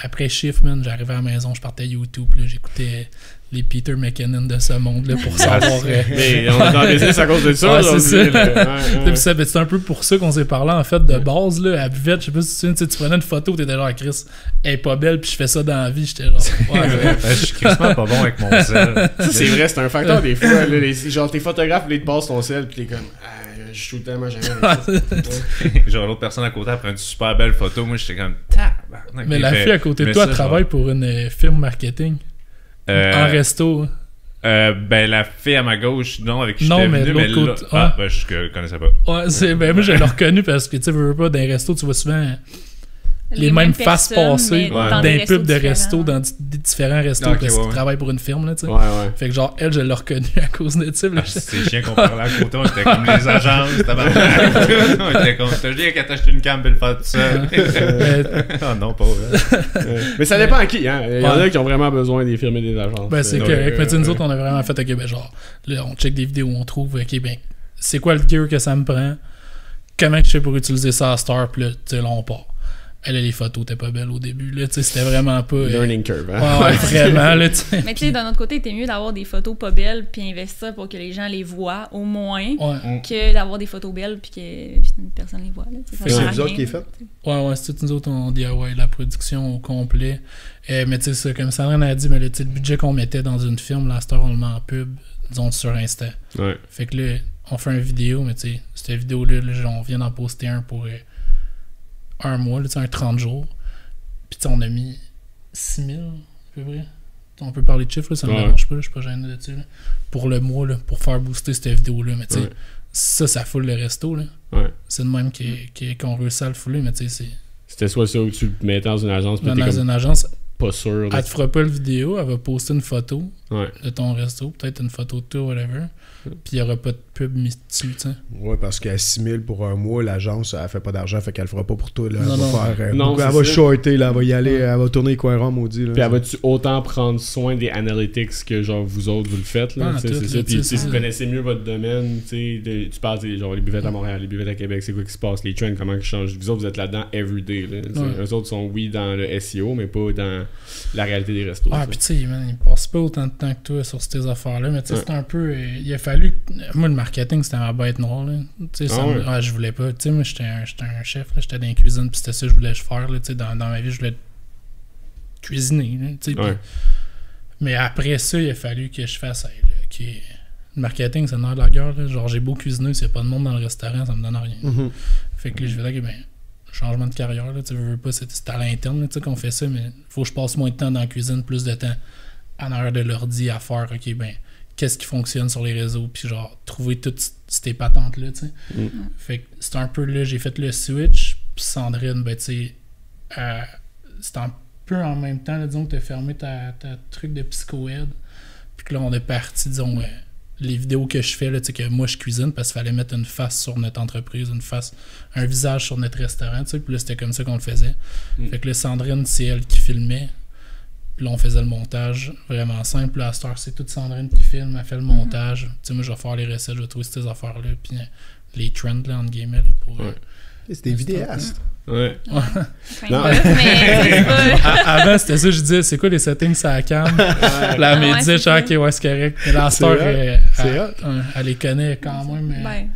après shift, man, j'arrivais à la maison, je partais à YouTube, là, j'écais les Peter McKinnon de ce monde-là pour savoir... Mais on est dans le business à cause de ça. C'est un peu pour ça qu'on s'est parlé, en fait, de base, là, à Buvette, je sais pas si tu prenais une photo, t'étais genre, Chris, elle est pas belle, puis je fais ça dans la vie, j'étais genre... je suis crissement pas bon avec mon sel. C'est vrai, c'est un facteur des fois, là, genre, tes photographes, ils te passent ton sel, puis t'es comme... je shoot tellement jamais. Genre l'autre personne à côté après une super belle photo, moi j'étais comme mais la fille à côté de toi travaille pour une firme marketing en resto. Ben la fille à ma gauche, non, avec qui j'étais venu, mais l'autre côté. Ben je connaissais pas. Ouais, ben moi je l'ai reconnu parce que tu sais, veux pas, dans les restos, tu vois souvent les mêmes faces passer d'un pub de resto dans des différents restos parce qu'ils travaillent pour une firme, là, tu sais. Fait que genre, elle, je l'ai reconnue à cause de ça. C'est chiant qu'on parlait à côté, on était comme les agences, on était comme, t'as dit qu'elle t'a acheté une cam pour le faire tout seul. Oh non, pas vrai. Mais ça dépend à qui, hein. Il y en a qui ont vraiment besoin des firmes et des agences. Ben c'est correct. Mais nous autres, on a vraiment fait, ok, ben genre, là, on check des vidéos où on trouve, ok, ben, c'est quoi le gear que ça me prend? Comment je fais pour utiliser ça à Star? Puis là, tu sais, là, on part. Les photos t'es pas belles au début, là, tu sais, c'était vraiment pas... Learning curve, hein? Ouais, vraiment, là, tu sais. Mais tu sais, d'un autre côté, t'es mieux d'avoir des photos pas belles puis investir pour que les gens les voient, au moins, que d'avoir des photos belles puis que personne les voit, là. C'est vous autres qui est fait? Ouais, c'est tout nous autres, on dit, la production au complet. Mais tu sais, ça, comme Sandrine a dit, mais le budget qu'on mettait dans une film, là, on le met en pub, disons, sur Insta. Ouais. Fait que là, on fait une vidéo, mais tu sais, cette vidéo-là, on vient d'en poster un pour... un mois, là, un 30 jours. Puis on a mis 6000 à peu près. On peut parler de chiffres, là, ça me dérange pas, je suis pas gêné là-dessus. Là. Pour le mois, là, pour faire booster cette vidéo-là. Mais tu sais, ça foule le resto. Là. C'est de même qu'on réussit à le fouler, mais tu sais, c'est... C'était soit ça ou tu le mettais dans une agence. Dans une agence, pas sûr. Elle te fera pas le vidéo, elle va poster une photo. de ton resto, peut-être une photo de toi, whatever. Puis il n'y aura pas de pub mise dessus, tu sais. Ouais, parce qu'à 6 000 pour un mois, l'agence, elle fait pas d'argent, fait qu'elle le fera pas pour toi. Là. Non, Elle va shorter, là, elle va y aller, elle va tourner les coins ronds, maudit. Là, puis elle va-tu autant prendre soin des analytics que genre vous autres vous le faites, là, c'est ça. Puis si vous connaissez mieux votre domaine, tu parles genre les buvettes à Montréal, les buvettes à Québec, c'est quoi qui se passe, les trends, comment ils changent. Vous autres, vous êtes là-dedans everyday. Là, eux autres sont, oui, dans le SEO, mais pas dans la réalité des restos. Ah, puis tu sais, ils passent pas autant de temps que toi sur ces affaires-là, mais tu sais, c'est un peu... il a fallu... Moi, le marketing, c'était ma bête noire, là. Tu sais, je voulais pas... Tu sais, moi, j'étais un chef, là, j'étais dans la cuisine, puis c'était ça que je voulais faire, là, tu sais, dans ma vie, je voulais cuisiner, là, tu sais. Mais après ça, il a fallu que je fasse... le marketing, c'est le nerf de la guerre, là. Genre, j'ai beau cuisiner, s'il n'y a pas de monde dans le restaurant, ça me donne rien. Fait que là, je vais dire, changement de carrière, là, tu veux pas, c'est à l'interne, tu sais, qu'on fait ça, mais faut que je passe moins de temps dans la cuisine, plus de temps en arrière de l'ordi à faire, qu'est-ce qui fonctionne sur les réseaux, puis genre, trouver toutes ces patentes-là, tu sais. Fait que c'est un peu là, j'ai fait le switch, puis Sandrine, tu sais, c'est un peu en même temps, là, disons que t'as fermé ta truc de psycho-aide, puis que là, on est parti, disons, les vidéos que je fais, là, tu sais, que moi, je cuisine, parce qu'il fallait mettre une face sur notre entreprise, un visage sur notre restaurant, tu sais, puis là, c'était comme ça qu'on le faisait. Fait que là, Sandrine, c'est elle qui filmait. Puis là, on faisait le montage vraiment simple. Là, à cette heure, c'est toute Sandrine qui filme, elle fait le montage. Tu sais, moi, je vais faire les recettes, je vais trouver ces affaires-là. Puis les trends, là, entre guillemets, là, pour... c'est des vidéastes. Ouais. Non. Mais avant, c'était ça, je disais, c'est quoi les settings sur la cam? Là, elle me disait, genre, ok, ouais, c'est correct. Mais là, à cette heure, elle les connaît quand même.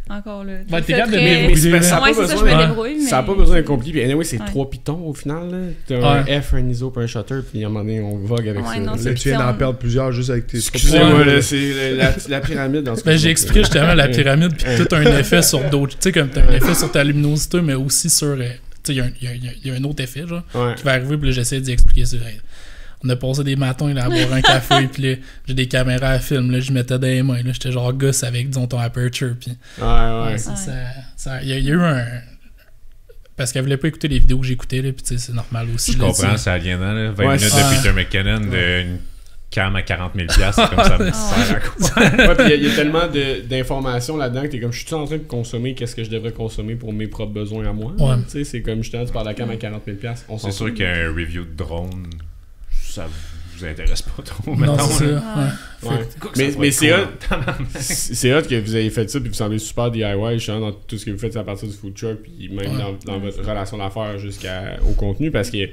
Encore là. T'es capable de débrouiller. Ça n'a pas besoin d'être compliqué. Puis anyway, c'est 3 pitons au final. Là. T'as un F, un ISO, puis un shutter, puis à un moment donné, on vogue avec ça. Non, tu viens d'en perdre plusieurs juste avec tes... Excusez-moi, là, c'est la pyramide dans ce cas. J'ai expliqué justement la pyramide, puis tout un effet sur d'autres. Tu sais, comme t'as un effet sur ta luminosité, mais aussi sur... Tu sais, il y a un autre effet, genre, qui va arriver, puis là, j'essaie d'y expliquer ça. On a passé des matins là, à boire un café, puis là, j'ai des caméras à film, là, je mettais dans les mains, là, j'étais genre gosse avec, disons, ton aperture, puis... Il y a eu un... Parce qu'elle voulait pas écouter les vidéos que j'écoutais, là, puis tu sais, c'est normal aussi. Je comprends, c'est aliénant, là. 20 minutes de Peter McKinnon, d'une cam à 40 000 $, c'est comme ça me sert à quoi. Puis il y a tellement d'informations là-dedans que t'es comme, je suis en train de consommer qu'est-ce que je devrais consommer pour mes propres besoins à moi. Tu sais, c'est comme, justement, tu parles de la cam à 40 000 $. C'est sûr qu'un review de drone... ça vous intéresse pas trop. Non, c'est ça. Mais c'est hot que vous ayez fait ça puis vous semblez super DIY dans tout ce que vous faites à partir du food truck puis même dans votre relation d'affaires jusqu'au contenu parce que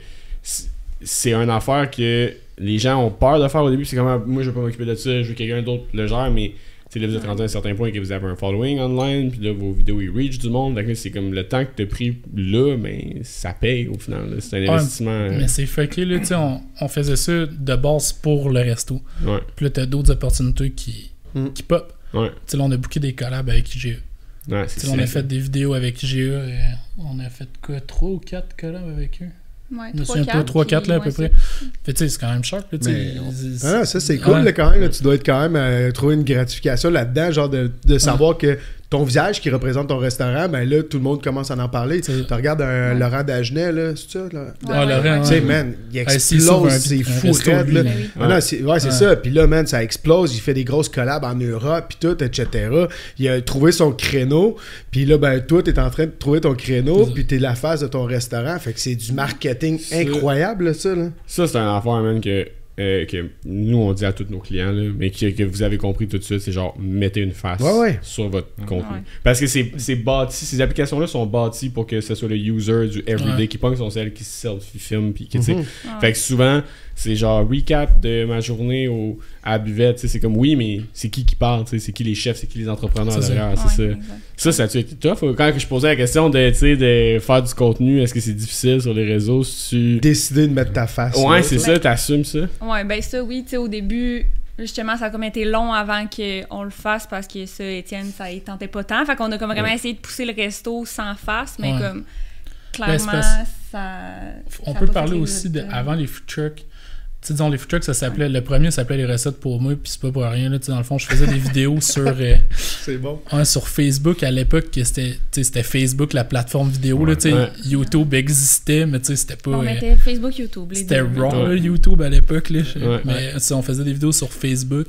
c'est une affaire que les gens ont peur de faire au début. C'est comme moi je vais pas m'occuper de ça, je veux que quelqu'un d'autre le gère, mais là vous êtes rendu à un certain point que vous avez un following online, puis là vos vidéos ils reach du monde, donc là, c'est comme le temps que tu as pris là, mais ça paye au final, là. C'est un investissement. Mais c'est fucké, là, tu sais, on faisait ça de base pour le resto. Puis là t'as d'autres opportunités qui pop. Tu sais, là on a booké des collabs avec IGA. On a fait des vidéos avec IGA, on a fait quoi, 3 ou 4 collabs avec eux. Ouais, je me souviens pas, 3-4 là à peu près. Fait tu sais, c'est quand même sharp. Là, ça c'est cool là, quand même. Là, tu dois être quand même trouver une gratification là-dedans, genre de savoir que ton visage qui représente ton restaurant, ben là, tout le monde commence à en parler. Tu regardes un Laurent Dagenet, là, c'est ça? Là? Laurent, tu sais, man, il explose, c'est fou raide, là. C'est ça. Puis là, man, ça explose. Il fait des grosses collabs en Europe, puis tout, etc. Il a trouvé son créneau. Puis là, ben, toi, t'es en train de trouver ton créneau, puis t'es la face de ton restaurant. Fait que c'est du marketing incroyable, là, ça, là. Ça, c'est un affaire, man, que nous on dit à tous nos clients là, mais que vous avez compris tout de suite, c'est genre mettez une face sur votre contenu parce que c'est bâti, ces applications là sont bâties pour que ce soit le user du everyday qui pogne son cell, qui se selfie-filme puis tu sais, fait que souvent c'est genre recap de ma journée à la buvette, tu sais, c'est comme oui mais c'est qui parle, tu sais, c'est qui les chefs, c'est qui les entrepreneurs derrière, c'est ça. Ça a-tu été tough quand je posais la question de faire du contenu, est-ce que c'est difficile sur les réseaux si tu décider de mettre ta face c'est ça, t'assumes ça? Ouais, ben ça oui, tu sais, au début justement ça a comme été long avant qu'on le fasse parce que ça, Étienne, ça il tentait pas tant, fait qu'on a comme vraiment essayé de pousser le resto sans face, mais comme clairement ça on peut parler aussi avant les food trucks. sais, disons, les food trucks, ça s'appelait... Le premier s'appelait Les recettes pour moi, puis c'est pas pour rien, là. Tu sais, dans le fond, je faisais des vidéos sur... c'est bon. Sur Facebook, à l'époque, c'était Facebook, la plateforme vidéo, là, tu sais. YouTube existait, mais tu sais, c'était pas... On mettait Facebook, YouTube. C'était raw, là, YouTube, à l'époque, là. Mais on faisait des vidéos sur Facebook.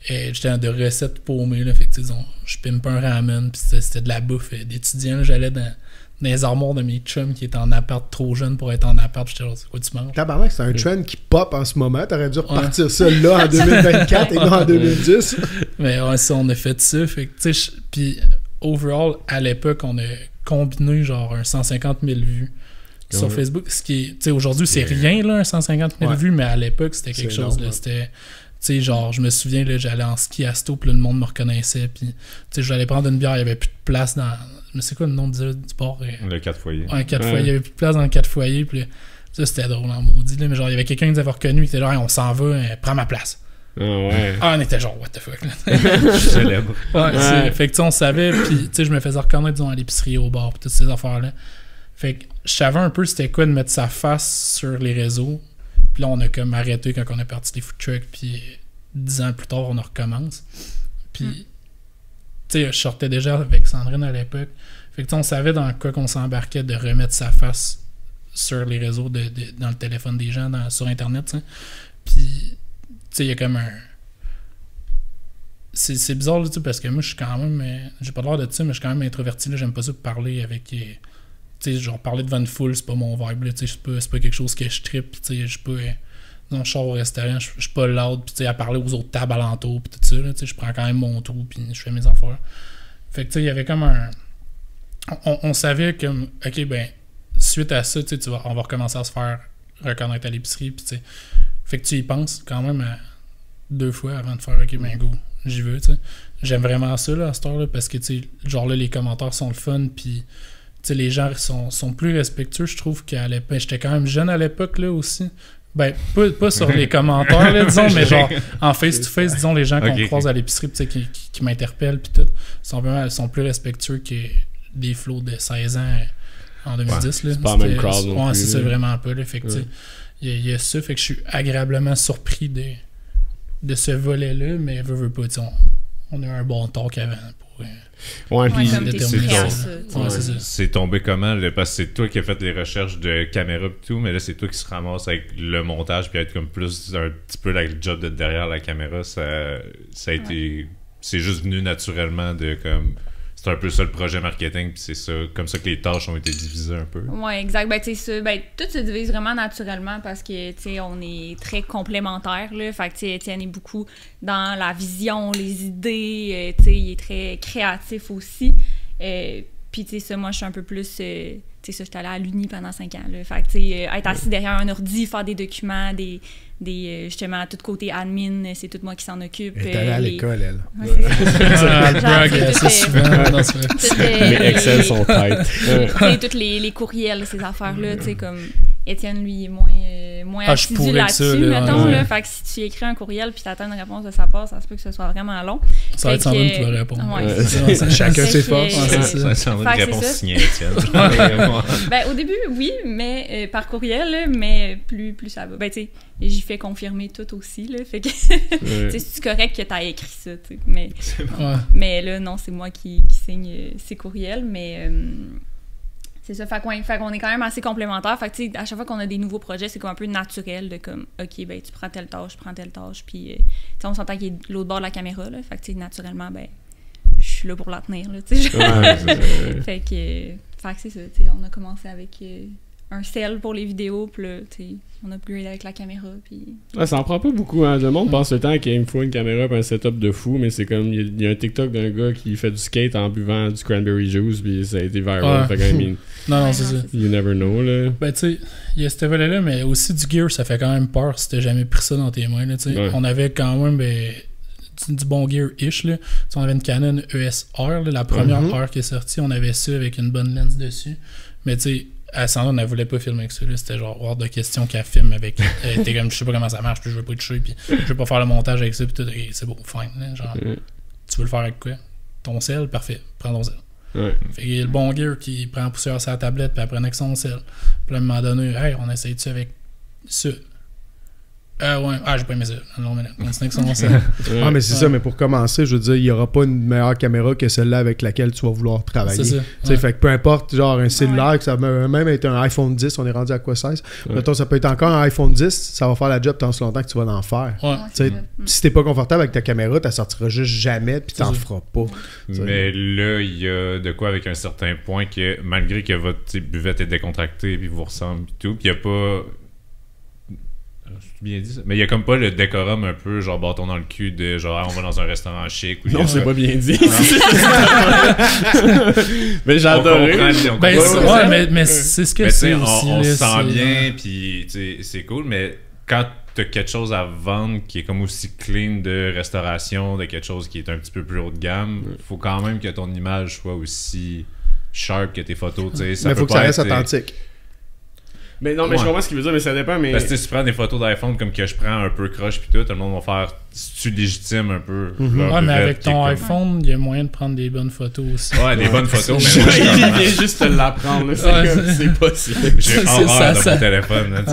Et j'étais de recettes paumées, là. Fait que, disons, je pimpe un ramen, puis c'était de la bouffe d'étudiant. J'allais dans les armoires de mes chums qui étaient en appart trop jeunes pour être en appart. J'étais genre, c'est quoi tu manges? Tabarnak, c'est un trend qui pop en ce moment. T'aurais dû repartir ça là en 2024 et non en 2010. Mais ouais, ça, on a fait ça. Fait que, tu sais, puis overall, à l'époque, on a combiné genre un 150 000 vues sur Facebook. Ce qui est, tu sais, aujourd'hui, c'est rien, là, un 150 000 vues, mais à l'époque, c'était quelque chose, là. C'était... Tu sais, genre, je me souviens, là, j'allais en ski à Sto, puis là, le monde me reconnaissait, puis, tu sais, j'allais prendre une bière, il n'y avait plus de place dans... Mais c'est quoi le nom du bar? Le 4 foyers. Ouais, 4 foyers. Il n'y avait plus de place dans le 4 foyers, puis là, ça, c'était drôle, en maudit, là, mais genre, il y avait quelqu'un qui nous avait reconnu, il était genre, hey, on s'en va, prends ma place. On était genre, what the fuck, là. Célèbre. Fait que, tu sais, on savait, puis, tu sais, je me faisais reconnaître, disons, à l'épicerie, au bar, puis toutes ces affaires-là. Fait que je savais un peu c'était quoi de mettre sa face sur les réseaux. Puis là, on a comme arrêté quand on est parti des food trucks, puis 10 ans plus tard, on recommence. Puis, tu sais, je sortais déjà avec Sandrine à l'époque. Fait que, on savait dans quoi qu'on s'embarquait de remettre sa face sur les réseaux, dans le téléphone des gens, sur Internet, t'sais. Puis, tu sais, il y a comme un... C'est bizarre, là, parce que moi, je suis quand même... j'ai pas l'air de ça, mais je suis quand même introverti, là. J'aime pas ça parler avec... tu sais, genre, parler devant une foule, c'est pas mon vibe, là. Tu sais, c'est pas quelque chose que je trippe, tu sais, je suis pas... Non, je sors au restaurant, je suis pas loud, puis tu sais, à parler aux autres tables alentours, puis tout ça, là, tu sais, je prends quand même mon trou, puis je fais mes affaires. Fait que, tu sais, il y avait comme un... On savait comme, OK, ben, suite à ça, tu sais, on va recommencer à se faire reconnaître à l'épicerie, puis tu sais, fait que tu y penses quand même 2 fois avant de faire, OK, ben, go, j'y veux, tu sais. J'aime vraiment ça, là, à cette heure-là, parce que, tu sais, genre là, les commentaires sont le fun, puis, tu sais, les gens sont plus respectueux, je trouve, qu'à l'époque. J'étais quand même jeune à l'époque, là, aussi. Ben, pas sur les commentaires, là, disons, mais genre en face-to-face, disons, les gens qu'on croise à l'épicerie, tu sais, qui m'interpellent, puis tout, sont plus respectueux que des flots de 16 ans en 2010. Là. C'est pas la même crowd non plus. C'est ça, vraiment pas. Là. Fait que, il y a ça, fait que je suis agréablement surpris de ce volet-là, mais veux pas, on a eu un bon talk avant pour... puis c'est tombé comment là, parce que c'est toi qui as fait les recherches de caméra et tout, mais là c'est toi qui se ramasse avec le montage puis être comme plus un petit peu le job de derrière la caméra. Ça a été, c'est juste venu naturellement de comme c'est un peu ça le projet marketing, puis c'est ça comme ça que les tâches ont été divisées un peu. Ouais, exact. Ben tu sais, tout se divise vraiment naturellement parce que tu sais on est très complémentaires là. Fait que tu sais Étienne est beaucoup dans la vision, les idées, tu sais il est très créatif aussi. Puis tu sais ça, moi je suis un peu plus tu sais ça, j'étais allée à l'Uni pendant 5 ans là. Fait que tu sais être assis derrière un ordi, faire des documents, des justement tout côté admin, c'est tout moi qui s'en occupe. Elle est allée à l'école, elle. C'est souvent. Les Excel sont têtes. Tous les courriels, ces affaires-là, tu sais, comme Étienne, lui, est moins assidu là-dessus, mettons, là. Fait que si tu écris un courriel puis t'attends une réponse de sa part, ça se peut que ce soit vraiment long. Ça va être Sandrine qui va répondre. Chacun ses forces. Ça va être une réponse signée Étienne. Ben, au début, oui, mais par courriel, là, mais plus ça va. Ben, tu sais, j'y fais confirmer tout aussi, là. Fait que, c'est correct que t'as écrit ça, tu sais. Mais là, non, c'est moi qui signe ces courriels, mais... c'est ça, fait qu'on est quand même assez complémentaires. Fait que, tu sais, à chaque fois qu'on a des nouveaux projets, c'est comme un peu naturel de comme, OK, ben, tu prends telle tâche, je prends telle tâche, puis, tu sais, on s'entend qu'il est de l'autre bord de la caméra, là. Fait que, tu sais, naturellement, ben, je suis là pour la tenir, là, tu sais. Fait que c'est ça, tu sais, on a commencé avec un sel pour les vidéos, puis là, tu sais, on a upgrade avec la caméra, puis... ça en prend pas beaucoup, hein. Le monde pense le temps qu'il me faut une caméra et un setup de fou, mais c'est comme, il y a un TikTok d'un gars qui fait du skate en buvant du cranberry juice, puis ça a été viral. Fait que, non, c'est ça. You never know, là. Ben, tu sais, il y a ce volet-là, mais aussi du gear, ça fait quand même peur si t'as jamais pris ça dans tes mains, là, tu sais. On avait quand même, du bon gear-ish, là. T'sais, on avait une Canon ES-R, là, la première R qui est sortie, on avait ça avec une bonne lens dessus. Mais, tu sais, à Sandra, on ne voulait pas filmer avec ça, là. C'était genre hors de question qu'elle filme avec. T'es comme, je sais pas comment ça marche, puis je veux pas te toucher, puis je veux pas faire le montage avec ça, puis tout. Et c'est beau, fine, là. Genre, tu veux le faire avec quoi? Ton sel? Parfait, prends ton sel. Fait qu'il y a le bon gear qui prend poussière sur la tablette, puis elle prenait avec son sel. Puis là, à un moment donné, hey, on essaye-tu avec ça? Ouais. Ah, j'ai pas aimé ça. Non, mais continue avec son Ah, mais c'est ça, mais pour commencer, je veux dire, il n'y aura pas une meilleure caméra que celle-là avec laquelle tu vas vouloir travailler. C'est ça. Tu sais, fait que peu importe, genre un cellulaire, que ça peut même être un iPhone 10, on est rendu à quoi 16? Mettons, ça peut être encore un iPhone 10, ça va faire la job tant si longtemps que tu vas en faire. Ouais. Tu sais, si t'es pas confortable avec ta caméra, tu sortiras juste jamais, puis t'en feras pas. Mais là, il y a de quoi avec un certain point que malgré que votre buvette est décontractée, puis vous ressemble, et tout, puis il n'y a pas. Bien dit ça. Mais il y a comme pas le décorum un peu genre bâton dans le cul de genre on va dans un restaurant chic ou non, c'est pas bien dit. Mais j'ai adoré. Mais c'est ce que c'est aussi. On se sent bien puis c'est cool, mais quand t'as quelque chose à vendre qui est comme aussi clean de restauration, de quelque chose qui est un petit peu plus haut de gamme, faut quand même que ton image soit aussi sharp que tes photos, tu sais. Mais faut que ça reste authentique. Mais non, mais je comprends ce qu'il veut dire, mais ça dépend. Mais... Parce que si tu prends des photos d'iPhone comme que je prends un peu croche pis tout le monde va faire tu légitimes un peu. Ouais, mais avec ton iPhone, il y a moyen de prendre des bonnes photos aussi. Ouais, des bonnes photos. Mais moi, il vient juste te l'apprendre. C'est possible. J'ai horreur de mon téléphone.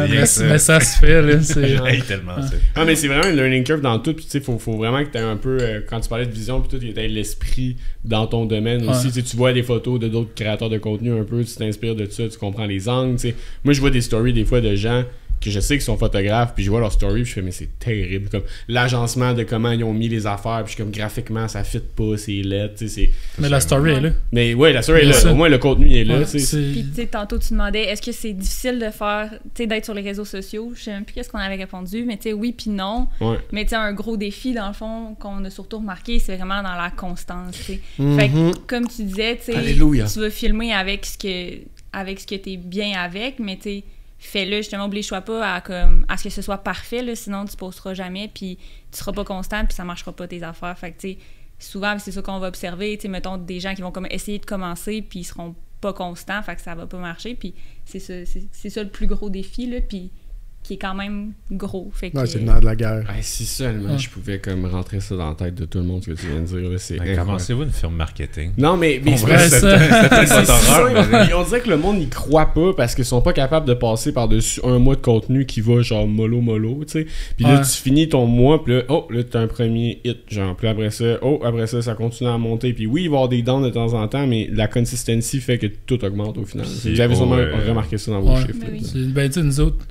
Mais ça se fait. Là, c'est tellement ça. Ah, mais c'est vraiment une learning curve dans tout. Puis tu sais, faut vraiment que tu aies un peu, quand tu parlais de vision, puis tout, que tu aies l'esprit dans ton domaine aussi. Tu vois des photos de d'autres créateurs de contenu un peu, tu t'inspires de ça, tu comprends les angles. Moi, je vois des stories des fois de gens que je sais qu'ils sont photographes, puis je vois leur story, puis je fais, mais c'est terrible. Comme l'agencement de comment ils ont mis les affaires, puis je suis comme graphiquement, ça fit pas, c'est laid. Mais la story est là. Mais ouais, la story est là. Au moins, le contenu est là. Puis, tu sais, tantôt, tu demandais, est-ce que c'est difficile de faire, tu sais, d'être sur les réseaux sociaux? Je sais même plus qu'est-ce qu'on avait répondu, mais tu sais, oui, puis non. Ouais. Mais tu sais, un gros défi, dans le fond, qu'on a surtout remarqué, c'est vraiment dans la constance, tu sais. Fait que, comme tu disais, tu sais, tu vas filmer avec ce que t'es bien avec, mais tu sais, fais-le, justement, oblige-toi pas à ce que ce soit parfait, là, sinon tu posteras jamais, puis tu seras pas constant, puis ça marchera pas tes affaires. Fait que, tu sais, souvent, c'est ça qu'on va observer, tu sais, mettons, des gens qui vont comme essayer de commencer, puis ils seront pas constants, fait que ça va pas marcher, puis c'est ça le plus gros défi, là, puis qui est quand même gros. Fait que, c'est le nerf de la guerre. Si seulement je pouvais comme rentrer ça dans la tête de tout le monde, ce que tu viens de dire. Là, c'est commencez-vous une firme marketing? Non, mais c'est on dirait que le monde n'y croit pas parce qu'ils sont pas capables de passer par-dessus un mois de contenu qui va genre mollo, tu sais. Puis là, tu finis ton mois, puis là, t'as un premier hit, genre. Puis après ça, ça continue à monter. Puis oui, il va y avoir des downs de temps en temps, mais la consistency fait que tout augmente au final. Vous avez sûrement remarqué ça dans vos chiffres. Ben, tu sais, nous autres,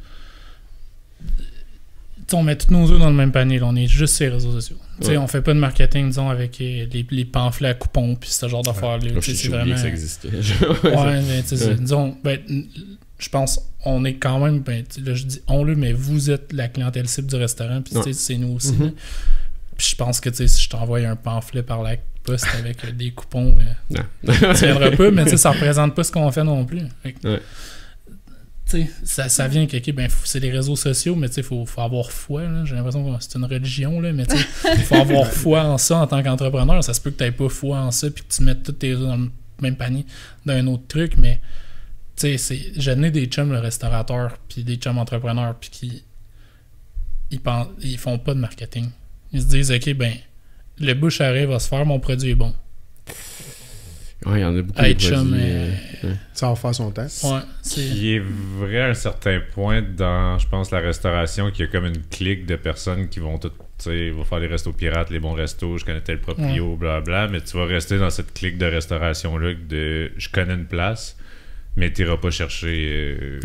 on met tous nos œufs dans le même panier, là. On est juste sur les réseaux sociaux. On fait pas de marketing, disons, avec les pamphlets à coupons puis ce genre d'affaires-là. C'est vraiment... que ça existait. Mais disons, je pense, on est quand même, là je dis on-le, mais vous êtes la clientèle cible du restaurant, puis c'est nous aussi. Puis je pense que si je t'envoie un pamphlet par la poste avec des coupons, tu viendras pas, mais ça représente pas ce qu'on fait non plus. Ça vient que c'est les réseaux sociaux, mais il faut avoir foi. Là. J'ai l'impression que c'est une religion, là, mais il faut avoir foi en ça en tant qu'entrepreneur. Ça se peut que tu n'aies pas foi en ça puis que tu mettes tous tes œufs dans le même panier d'un autre truc, mais j'ai donné des chums restaurateurs puis des chums entrepreneurs puis qui ils font pas de marketing. Ils se disent OK, le bouche à oreille va se faire, mon produit est bon. Ouais, il y en a beaucoup de produits. Ça va faire son temps. Ouais, qui est vrai à un certain point dans, je pense, la restauration, qu'il y a comme une clique de personnes qui vont toutes, vont faire les restos pirates, les bons restos, je connais tel proprio, blablabla, mais tu vas rester dans cette clique de restauration-là de je connais une place, mais tu n'iras pas chercher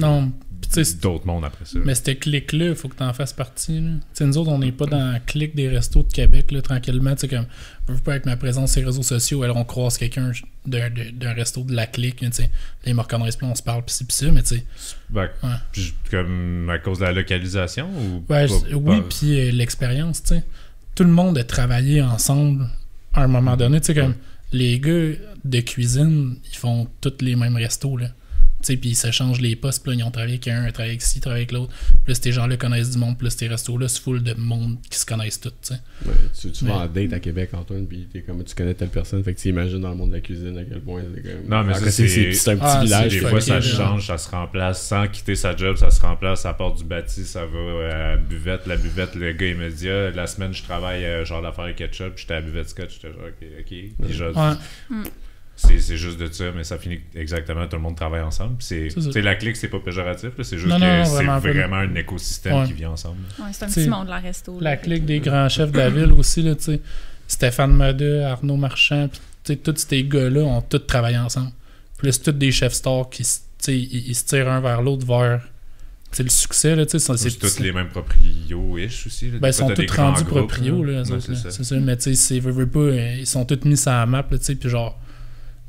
d'autres mondes après ça. Mais cette clique-là, il faut que tu en fasses partie. Nous autres, on n'est pas dans la clique des restos de Québec, là, tranquillement. Comme, je veux pas avec ma présence sur les réseaux sociaux, alors on croise quelqu'un d'un resto de la clique. Là, les me reconnaissent plus, on se parle, pis ça, mais tu sais. Comme à cause de la localisation ou oui, puis l'expérience, tu sais. Tout le monde a travaillé ensemble à un moment donné. Tu sais, comme les gars de cuisine, ils font tous les mêmes restos, là. Puis ils se changent les postes, puis là, ils ont travaillé avec un, travaillé avec ci, travaillé avec l'autre. Plus ces gens-là connaissent du monde, plus ces restos-là, c'est full de monde qui se connaissent tous. Tu vas en date à Québec, Antoine, puis tu connais telle personne, fait que tu imagines dans le monde de la cuisine à quel point c'est comme. Non, mais c'est un petit village. Des fois, ça change, ça se remplace. Sans quitter sa job, ça se remplace. Ça part du bâti, ça va à la buvette. La buvette, le gars, il me dit la semaine, je travaille genre l'affaire ketchup, puis j'étais à la buvette scotch. J'étais genre, OK. Puis c'est juste de ça, mais ça finit exactement, tout le monde travaille ensemble. La clique, c'est pas péjoratif, là, c'est juste c'est vraiment un écosystème qui vit ensemble. Ouais, c'est un petit monde, la resto. La clique des grands chefs de la ville aussi, là, Stéphane Meda, Arnaud Marchand, puis tous ces gars-là ont tous travaillé ensemble. Puis là, c'est tous des chefs stars qui ils se tirent un vers l'autre vers le succès. Là, c'est tous les mêmes proprios-ish aussi. Là, ils sont tous rendus proprios, là, c'est ça. Mais veut pas, ils sont tous mis sur la map, puis genre,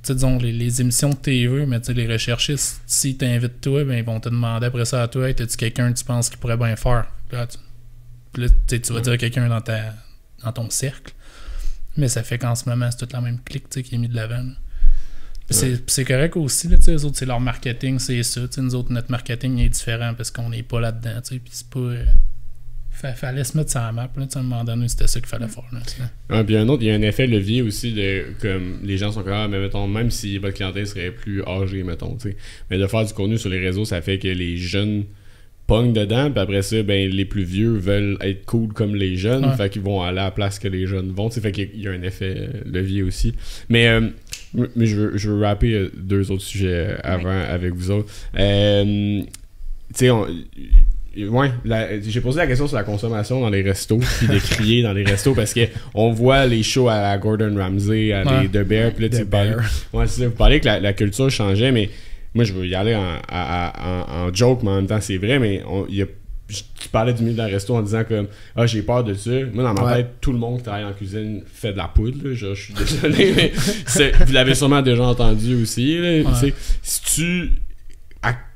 disons, les émissions de TV, mais les recherchistes, s'ils t'invitent toi, ben, ils vont te demander après ça à toi, hey, t'as-tu quelqu'un que tu penses qu'il pourrait bien faire? Puis là, tu vas dire quelqu'un dans ton cercle. Mais ça fait qu'en ce moment, c'est toute la même clique qui est mis de l'avant. C'est correct aussi, là, eux autres, c'est leur marketing, c'est ça. Nous autres, notre marketing est différent parce qu'on n'est pas là-dedans. Puis c'est pas. Fallait se mettre sur la map, là, à un moment donné, c'était ça qu'il fallait faire. Là, puis il y a un effet levier aussi de comme les gens sont comme mais mettons, même si votre clientèle serait plus âgée, mettons, mais de faire du contenu sur les réseaux, ça fait que les jeunes pognent dedans, puis après ça, ben les plus vieux veulent être cool comme les jeunes, fait qu'ils vont aller à la place que les jeunes vont, fait qu'il y a un effet levier aussi. Mais je veux rapper 2 autres sujets avant avec vous autres. J'ai posé la question sur la consommation dans les restos, puis de crier dans les restos, parce que on voit les shows à la Gordon Ramsay, à les The Bear, puis là, vous parlez que la culture changeait, mais moi, je veux y aller en joke, mais en même temps, c'est vrai, mais tu parlais du milieu d'un resto en disant comme « Ah, j'ai peur de ça ». Moi, dans ma tête, tout le monde qui travaille en cuisine fait de la poudre, là. Je suis désolé, mais vous l'avez sûrement déjà entendu aussi, là.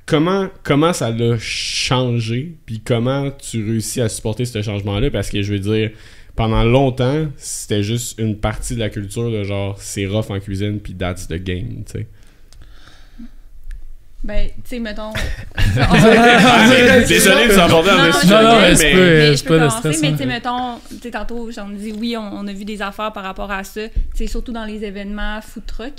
Comment ça l'a changé, puis comment tu réussis à supporter ce changement-là, parce que je veux dire, pendant longtemps, c'était juste une partie de la culture de genre, c'est rough en cuisine, puis that's the game, tu sais. Ben, tu sais, mettons. Désolé de s'aborder en mais je peux commencer, mais tu sais, mettons, tantôt, j'en dis oui, on a vu des affaires par rapport à ça, tu sais, surtout dans les événements food truck.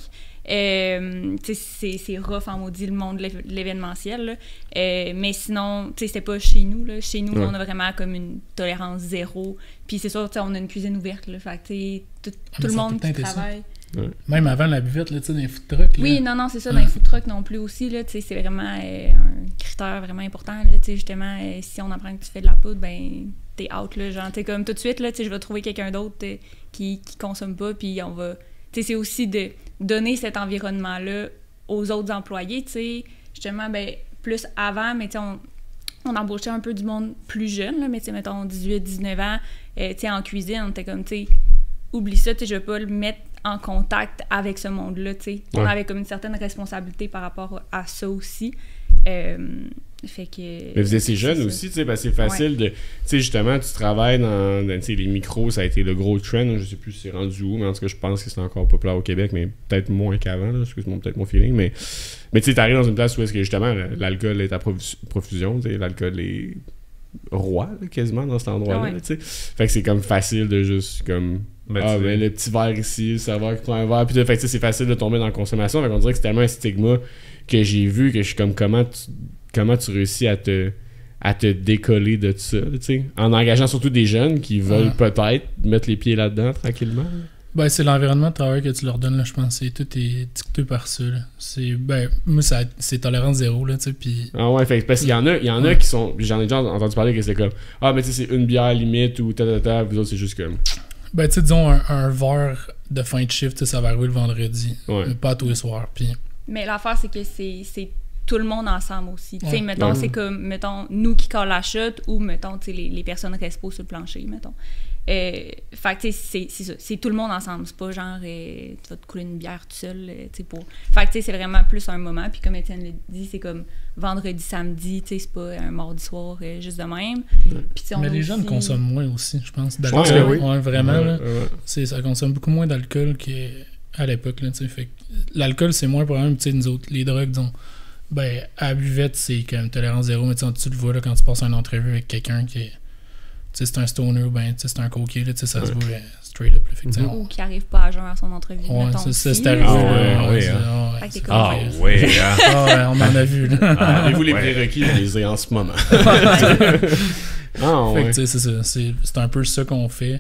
C'est rough en maudit le monde de l'événementiel, là. Mais sinon, tu sais, c'était pas chez nous, là. Chez nous, on a vraiment comme une tolérance zéro. Puis c'est sûr, tu sais, on a une cuisine ouverte, là. Fait que, tout le monde qui travaille. Ouais. Même avant la buvette, là, tu sais, dans les food trucks. Oui, non, c'est ça, dans les food trucks non plus aussi, là, tu sais, c'est vraiment un critère vraiment important, là, tu sais, justement, si on apprend que tu fais de la poudre, ben, t'es out, là, genre, t'es comme tout de suite, là, tu sais, je vais trouver quelqu'un d'autre qui consomme pas, puis on va, tu sais, c'est aussi de donner cet environnement-là aux autres employés, tu sais, justement, ben, plus avant, mais tu sais, on embauchait un peu du monde plus jeune, là, mais tu sais, mettons, 18, 19 ans, tu sais, en cuisine, on était comme, tu sais, oublie ça, tu sais, je vais pas le mettre en contact avec ce monde-là, tu sais. On avait comme une certaine responsabilité par rapport à ça aussi. Fait que... Mais vous étiez jeune aussi, tu sais, parce que c'est facile de... Tu sais, justement, tu travailles dans les micros, ça a été le gros trend, je sais plus si c'est rendu où, mais en tout cas, je pense que c'est encore populaire au Québec, mais peut-être moins qu'avant, là, excuse-moi, peut-être mon feeling, mais tu sais, t'arrives dans une place où est-ce que, justement, l'alcool est à profusion, tu sais, l'alcool est roi, là, quasiment, dans cet endroit-là, tu sais. Fait que c'est comme facile de juste, comme... ben le petit verre ici, le serveur qui prend un verre, puis fait que c'est facile de tomber dans la consommation. Fait qu'on dirait que c'est tellement un stigma que j'ai vu que je suis comme comment tu réussis à te décoller de ça, tu sais, en engageant surtout des jeunes qui veulent peut-être mettre les pieds là-dedans tranquillement. Ben, c'est l'environnement de travail que tu leur donnes, là, je pense. Tout est dicté par ça, là. Moi, c'est tolérance zéro, là, tu sais, puis... Ah ouais, fait, parce qu'il y en a qui sont... J'en ai déjà entendu parler que c'est comme « Ah, mais tu sais, c'est une bière limite » ou « ta-ta-ta », vous autres, c'est juste comme... Ben, tu sais, disons, un verre de fin de shift, ça va arriver le vendredi, mais pas tous les soirs, puis... Mais l'affaire, c'est que c'est tout le monde ensemble aussi. Tu sais, mettons, c'est comme, mettons, nous qui collons la chute ou, mettons, tu sais, les personnes respo sur le plancher, mettons. Fait que, tu sais, c'est ça. C'est tout le monde ensemble. C'est pas genre, tu vas te couler une bière tout seul, tu sais, pour... Fait que, tu sais, c'est vraiment plus un moment. Puis comme Étienne l'a dit, c'est comme vendredi, samedi, tu sais, c'est pas un mardi soir juste de même. Puis, mais les jeunes consomment moins aussi, je pense. Oui. Vraiment, là. Ça consomme beaucoup moins d'alcool qu'à l'époque, là, tu sais. Fait que l'alcool, c'est moins problème, tu sais, nous autres. Les drogues, disons... Ben, à la buvette, c'est comme tolérance zéro, mais tu le vois là, quand tu passes une entrevue avec quelqu'un qui est. Tu sais, c'est un stoner ou ben, c'est un coquet, là, tu sais, ça se voit straight up. Là, ou qui arrive pas à jeun à son entrevue. Ouais, mettons, c'est arrivé. On en a vu, là. Avez-vous les prérequis? Je les ai en ce moment. Fait que, tu sais, c'est ça. C'est un peu ça qu'on fait.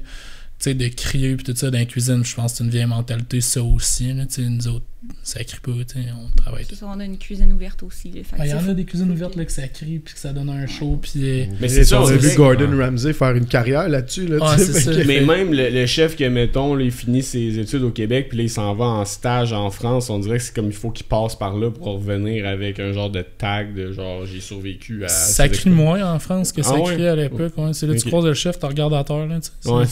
Tu sais, de crier puis tout ça dans la cuisine, je pense que c'est une vieille mentalité, ça aussi, là, tu sais, nous autres. ça crie pas, on travaille. C'est ça, on a une cuisine ouverte aussi. Il y en a des cuisines ouvertes là, que ça crie puis que ça donne un show. Puis, mais c'est ça, on a vu Gordon Ramsay faire une carrière là-dessus. Là, mais même le chef que, mettons, là, il finit ses études au Québec puis là, il s'en va en stage en France, on dirait que c'est comme il faut qu'il passe par là pour revenir avec un genre de tag de genre j'ai survécu à... Ça crie moins en France que ça criait à l'époque. Ouais. C'est là tu croises le chef, tu regardes à terre. Là, tu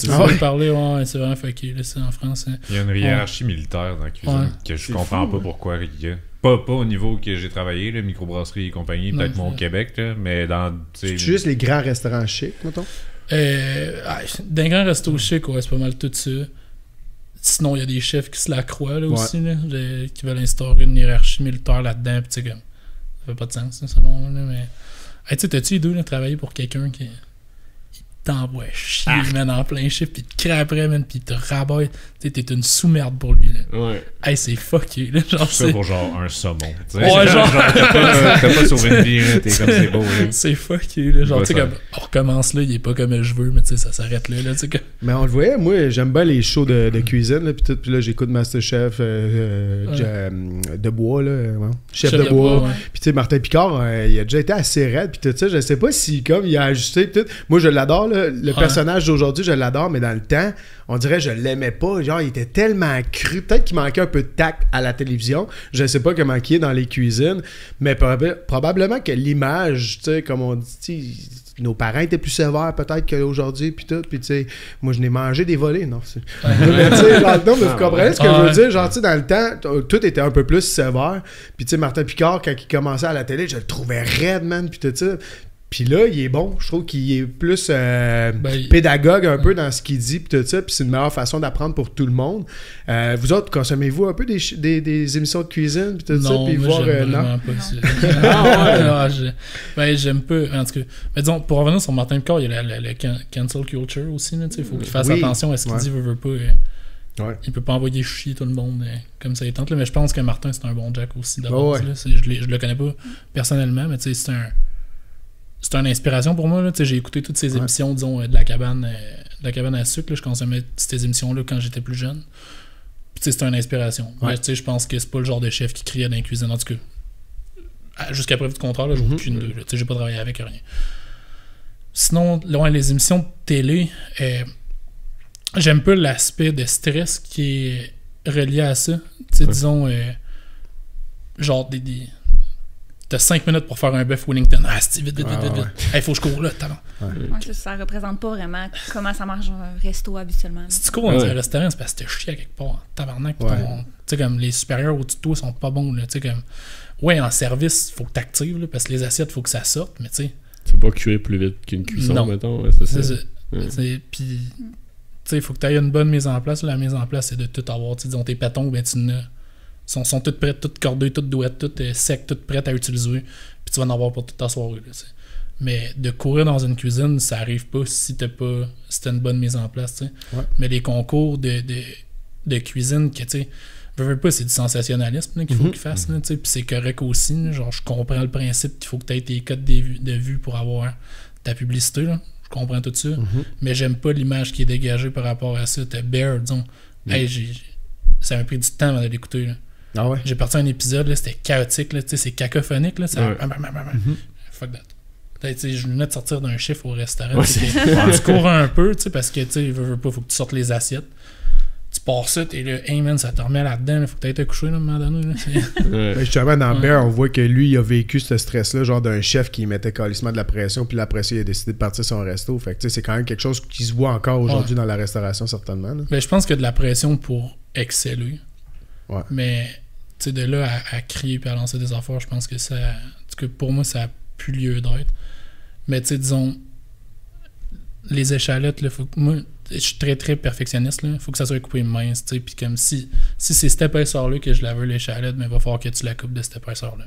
veux parler, c'est vraiment fucké. C'est en France. Il y a une hiérarchie militaire dans la cuisine que je comprends pas pourquoi il y a. Pas au niveau que j'ai travaillé, là, microbrasserie et compagnie, peut-être moins au Québec, là, mais dans... C'est juste les grands restaurants chics, mettons? Dans les grands restos chics, ouais, c'est pas mal tout ça. Sinon, il y a des chefs qui se la croient là, aussi, là, qui veulent instaurer une hiérarchie militaire là-dedans, pis comme... Ça fait pas de sens, selon moi, là, mais... Hey, tu sais, t'as-tu les deux, travailler pour quelqu'un qui... t'envoie chier, man, en plein chiffre, pis te crée après, man, pis te rabaille. T'es une sous-merde pour lui, là. Ouais. Hey, c'est fucké, là. Genre, c'est pour genre un saumon. T'sais. Ouais, genre. T'as pas sauvé une vie, là. T'es comme c'est beau, là. C'est fucké, là. Genre, tu sais, comme, on recommence là, il est pas comme je veux, mais tu sais, ça s'arrête là, tu sais. Comme... Mais on le voyait, moi, j'aime bien les shows de cuisine, là, pis là, j'écoute Masterchef, de bois, là. Chef de bois. Ouais. Pis tu sais, Martin Picard, il a déjà été assez raide, pis tout ça, je sais pas si, comme, il a ajusté, pis tout. Moi, je l'adore, là. Le personnage d'aujourd'hui, je l'adore, mais dans le temps, on dirait je l'aimais pas. Genre, il était tellement cru. Peut-être qu'il manquait un peu de tact à la télévision. Je sais pas comment il est dans les cuisines, mais probablement que l'image, tu sais, comme on dit, nos parents étaient plus sévères peut-être qu'aujourd'hui, puis tout. Puis tu sais, moi, je n'ai mangé des volets, non? Mais tu sais, non, mais vous comprenez ce que je veux dire? Genre, tu sais, dans le temps, tout était un peu plus sévère. Puis tu sais, Martin Picard, quand il commençait à la télé, je le trouvais raide, man, puis tout ça. Puis là, il est bon. Je trouve qu'il est plus pédagogue un peu dans ce qu'il dit, puis tout ça. Puis c'est une meilleure façon d'apprendre pour tout le monde. Vous autres, consommez-vous un peu des émissions de cuisine, puis tout ça? Puis voir. Non, pas ça. J'aime pas. En tout cas, mais disons, pour revenir sur Martin Picard, il y a le cancel culture aussi. Il faut qu'il fasse attention à ce qu'il dit, veut pas. Il peut pas envoyer chier tout le monde comme ça il tente. Là, mais je pense que Martin, c'est un bon Jack aussi. Je le connais pas personnellement, mais tu sais, c'est une inspiration pour moi. Là. J'ai écouté toutes ces émissions, disons, de la cabane à sucre. Là. Je consommais ces émissions-là quand j'étais plus jeune. Puis c'est une inspiration. Ouais. Je pense que c'est pas le genre de chef qui criait dans la cuisine. En tout cas, jusqu'à preuve du contraire, j'ai aucune d'eux. J'ai pas travaillé avec rien. Sinon, les émissions de télé, j'aime pas l'aspect de stress qui est relié à ça. Disons, genre t'as 5 minutes pour faire un bœuf Wellington. C'est vite. Hey, faut que je cours là, ça représente pas vraiment comment ça marche un resto habituellement. Si tu cours dans un restaurant, c'est parce que t'es chié à quelque part. Tabarnak. Tu sais, comme les supérieurs au-dessus de toi sont pas bons. Tu sais, comme. Ouais, en service, faut que t'actives, parce que les assiettes, faut que ça sorte, mais tu sais. Tu peux pas cuire plus vite qu'une cuisson, mettons. Ouais, c'est ça. Puis, tu sais, il faut que tu aies une bonne mise en place. La mise en place, c'est de tout avoir. Disons, tes pétons, ben tu n'as. Sont toutes prêtes, toutes cordées, toutes douettes, toutes secs, toutes prêtes à utiliser. Puis tu vas en avoir pour toute ta soirée. Là, mais de courir dans une cuisine, ça arrive pas si t'as une bonne mise en place. Ouais. Mais les concours de cuisine, que tu sais, veux pas, c'est du sensationnalisme là, qu'il faut qu'ils fassent. Puis c'est correct aussi. Là, genre, je comprends le principe qu'il faut que tu aies tes codes de vue pour avoir ta publicité. Là. Je comprends tout ça. Mais j'aime pas l'image qui est dégagée par rapport à ça. T'as Bear, disons. Hey, ça m'a pris du temps avant de l'écouter. Là. Ah ouais? J'ai parti un épisode, là, c'était chaotique, là, c'est cacophonique. Là, ça... Fuck that. Je venais de sortir d'un chiffre au restaurant. Tu cours un peu parce que tu veux pas, faut que tu sortes les assiettes. Tu pars ça, t'es là, hey man, ça te remet là-dedans, faut que t'ailles te coucher là, à un moment donné. Là, justement, dans Bear, on voit que lui, il a vécu ce stress-là, genre d'un chef qui mettait calissement de la pression, puis après ça, il a décidé de partir son resto. Fait que c'est quand même quelque chose qui se voit encore aujourd'hui dans la restauration, certainement. Ben, je pense qu'il y a de la pression pour exceller. Ouais. Mais de là à crier et à lancer des affaires, je pense que ça. En tout cas, pour moi, ça n'a plus lieu d'être. Mais disons, les échalotes, là, faut que moi, je suis très très perfectionniste. Il faut que ça soit coupé mince. Puis comme si c'est cette épaisseur-là que je la veux, l'échalote, mais il va falloir que tu la coupes de cette épaisseur-là.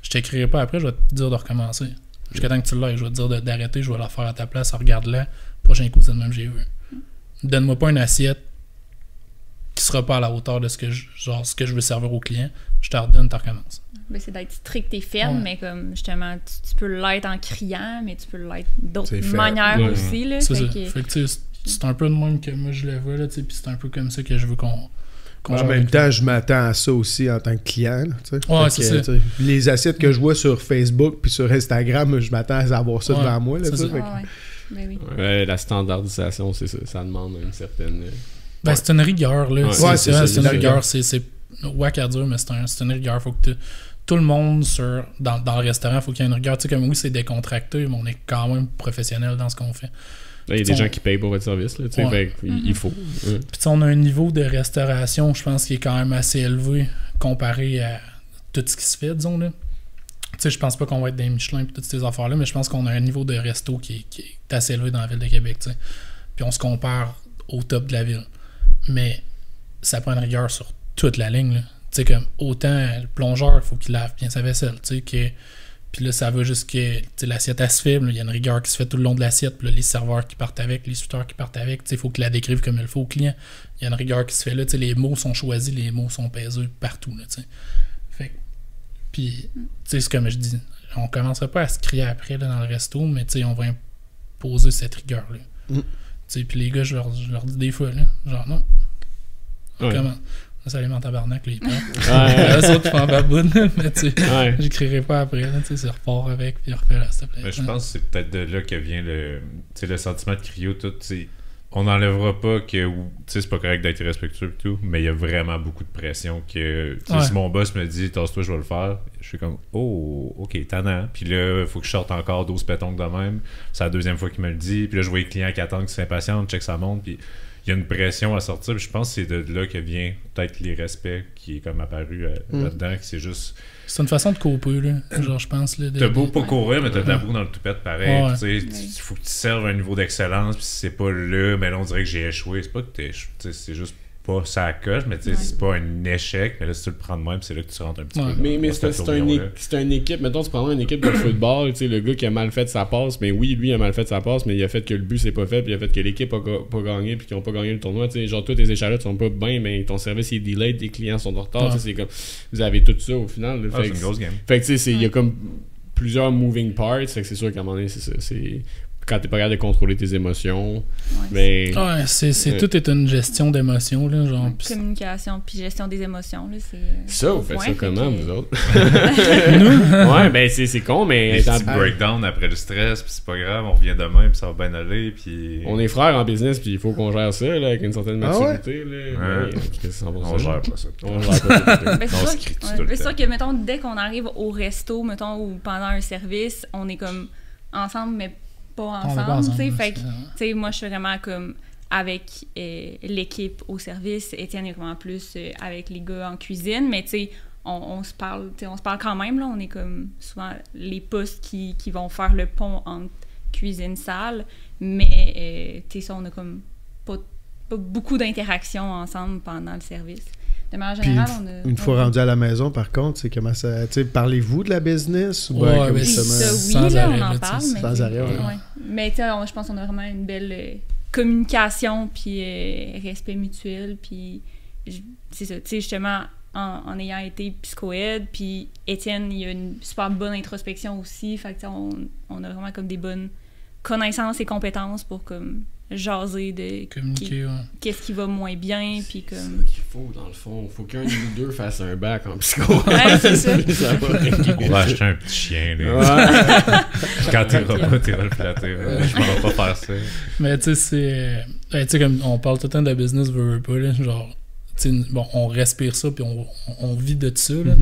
Je t'écrirai pas après, je vais te dire de recommencer. Jusqu'à temps que tu l'aies, je vais te dire d'arrêter, je vais la faire à ta place, regarde-la. Prochain coup, c'est le même que j'ai vu. Donne-moi pas une assiette qui sera pas à la hauteur de ce que je veux servir au client, je te redonne, tu recommences. Ben, c'est d'être strict et ferme, mais comme justement, tu peux l'être en criant, mais tu peux l'être d'autres manières aussi. Là, c'est un peu de même que moi je le vois, puis c'est un peu comme ça que je veux qu'on En même temps, je m'attends à ça aussi en tant que client. Ouais, c'est ça. Les assiettes que je vois sur Facebook puis sur Instagram, je m'attends à avoir ça devant moi. Là, Ben oui. La standardisation, c'est ça. Ça demande une certaine... c'est une rigueur. Là. C'est une rigueur. C'est wack à dire, mais c'est une rigueur. Faut que tout le monde dans le restaurant, faut qu'il y ait une rigueur. Tu sais, comme oui, c'est décontracté, mais on est quand même professionnel dans ce qu'on fait. Il y a des gens qui payent pour votre service. Là, il faut. Puis on a un niveau de restauration, je pense, qui est quand même assez élevé comparé à tout ce qui se fait, disons. Là. Tu sais, je pense pas qu'on va être des Michelin et toutes ces affaires-là, mais je pense qu'on a un niveau de resto qui est assez élevé dans la ville de Québec. Tu sais. Puis on se compare au top de la ville. Mais ça prend une rigueur sur toute la ligne. Tu sais, comme autant le plongeur, il faut qu'il lave bien sa vaisselle. Tu sais, puis là, ça veut juste que l'assiette elle se fait. Il y a une rigueur qui se fait tout le long de l'assiette. Puis là, les serveurs qui partent avec, les suiteurs qui partent avec. Il faut qu'ils la décrivent comme il faut au client. Il y a une rigueur qui se fait là. Les mots sont choisis, les mots sont pesés partout. Là, fait puis, c'est comme je dis, on commencerait pas à se crier après là, dans le resto, mais on va imposer cette rigueur-là. Puis les gars, je leur dis des fois, là, genre non. Comment? Ça alimente tabarnak, là, ils partent. Les autres font en baboune, mais j'écrirai pas après, là, c'est repart avec, puis refait là, s'il te plaît. Mais je pense que c'est peut-être de là que vient le sentiment de cryo, tout, on n'enlèvera pas que c'est pas correct d'être irrespectueux et tout, mais il y a vraiment beaucoup de pression que si mon boss me dit tasse-toi, je vais le faire, je suis comme oh ok tannant, puis là il faut que je sorte encore 12 pétons de même, c'est la deuxième fois qu'il me le dit, puis là je vois les clients qui attendent, qui sont impatients, check ça monte, puis il y a une pression à sortir, puis je pense que c'est de là que vient peut-être l'irrespect qui est comme apparu là-dedans, que c'est juste... C'est une façon de couper, là. Genre, je pense. T'as beau pas courir, mais t'as de la boue dans le toupette pareil. Il faut que tu serves un niveau d'excellence, puis si c'est pas là, mais là, on dirait que j'ai échoué. C'est pas que t'es échoué, c'est juste pas ça coche, mais c'est pas un échec. Mais là, si tu le prends de même, c'est là que tu rentres un petit peu. Mais c'est une équipe, mettons, tu prends une équipe de football, le gars qui a mal fait sa passe, mais oui, lui, il a mal fait sa passe, mais il a fait que le but, c'est pas fait, puis il a fait que l'équipe a pas gagné, puis qu'ils ont pas gagné le tournoi. Genre, toi, tes échalotes sont pas bien, mais ton service est delayed, tes clients sont en retard. C'est comme, vous avez tout ça au final. C'est une grosse game. Fait que, tu sais, il y a comme plusieurs moving parts, fait que c'est sûr qu'à un moment donné, c'est ça. Quand t'es pas capable de contrôler tes émotions, mais... tout est une gestion d'émotions, là, genre... Communication puis gestion des émotions, là, c'est... Ça, vous faites ça comment, vous autres? Nous? Ouais, ben c'est con, mais... Des petits breakdowns après le stress, puis c'est pas grave, on revient demain, puis ça va bien aller, puis... On est frères en business, puis il faut qu'on gère ça, là, avec une certaine maturité, là. On gère pas ça. On gère pas ça. C'est sûr que, mettons, dès qu'on arrive au resto, mettons, ou pendant un service, on est comme ensemble, mais pas ensemble, tu sais, fait que, tu sais, moi, je suis vraiment comme avec l'équipe au service, Étienne est vraiment plus avec les gars en cuisine, mais tu sais, on se parle quand même, là, on est comme souvent les postes qui vont faire le pont entre cuisine-salle, mais, tu sais, ça, on a comme pas beaucoup d'interactions ensemble pendant le service. De manière générale, une fois rendu à la maison, par contre, c'est comment ça... Parlez-vous de la business? Oui, là, on en parle. Sans arrêt, mais je pense qu'on a vraiment une belle communication puis respect mutuel. Puis c'est ça, tu sais, justement, en ayant été psychoaide, puis Étienne, il a une super bonne introspection aussi. Fait que on a vraiment comme des bonnes connaissances et compétences pour comme... jaser de communiquer, qu'est-ce qui va moins bien, puis comme... C'est ça qu'il faut, dans le fond. Faut qu'un de nous deux fasse un bac en psycho. Ouais, c'est ça. On va acheter un petit chien, là. Quand t'iras pas, t'iras le flatter. Je m'en vais pas faire ça. Mais tu sais, tu sais, comme on parle tout le temps de la business, veut pas, là, genre... Bon, on respire ça, puis on vit de ça, là.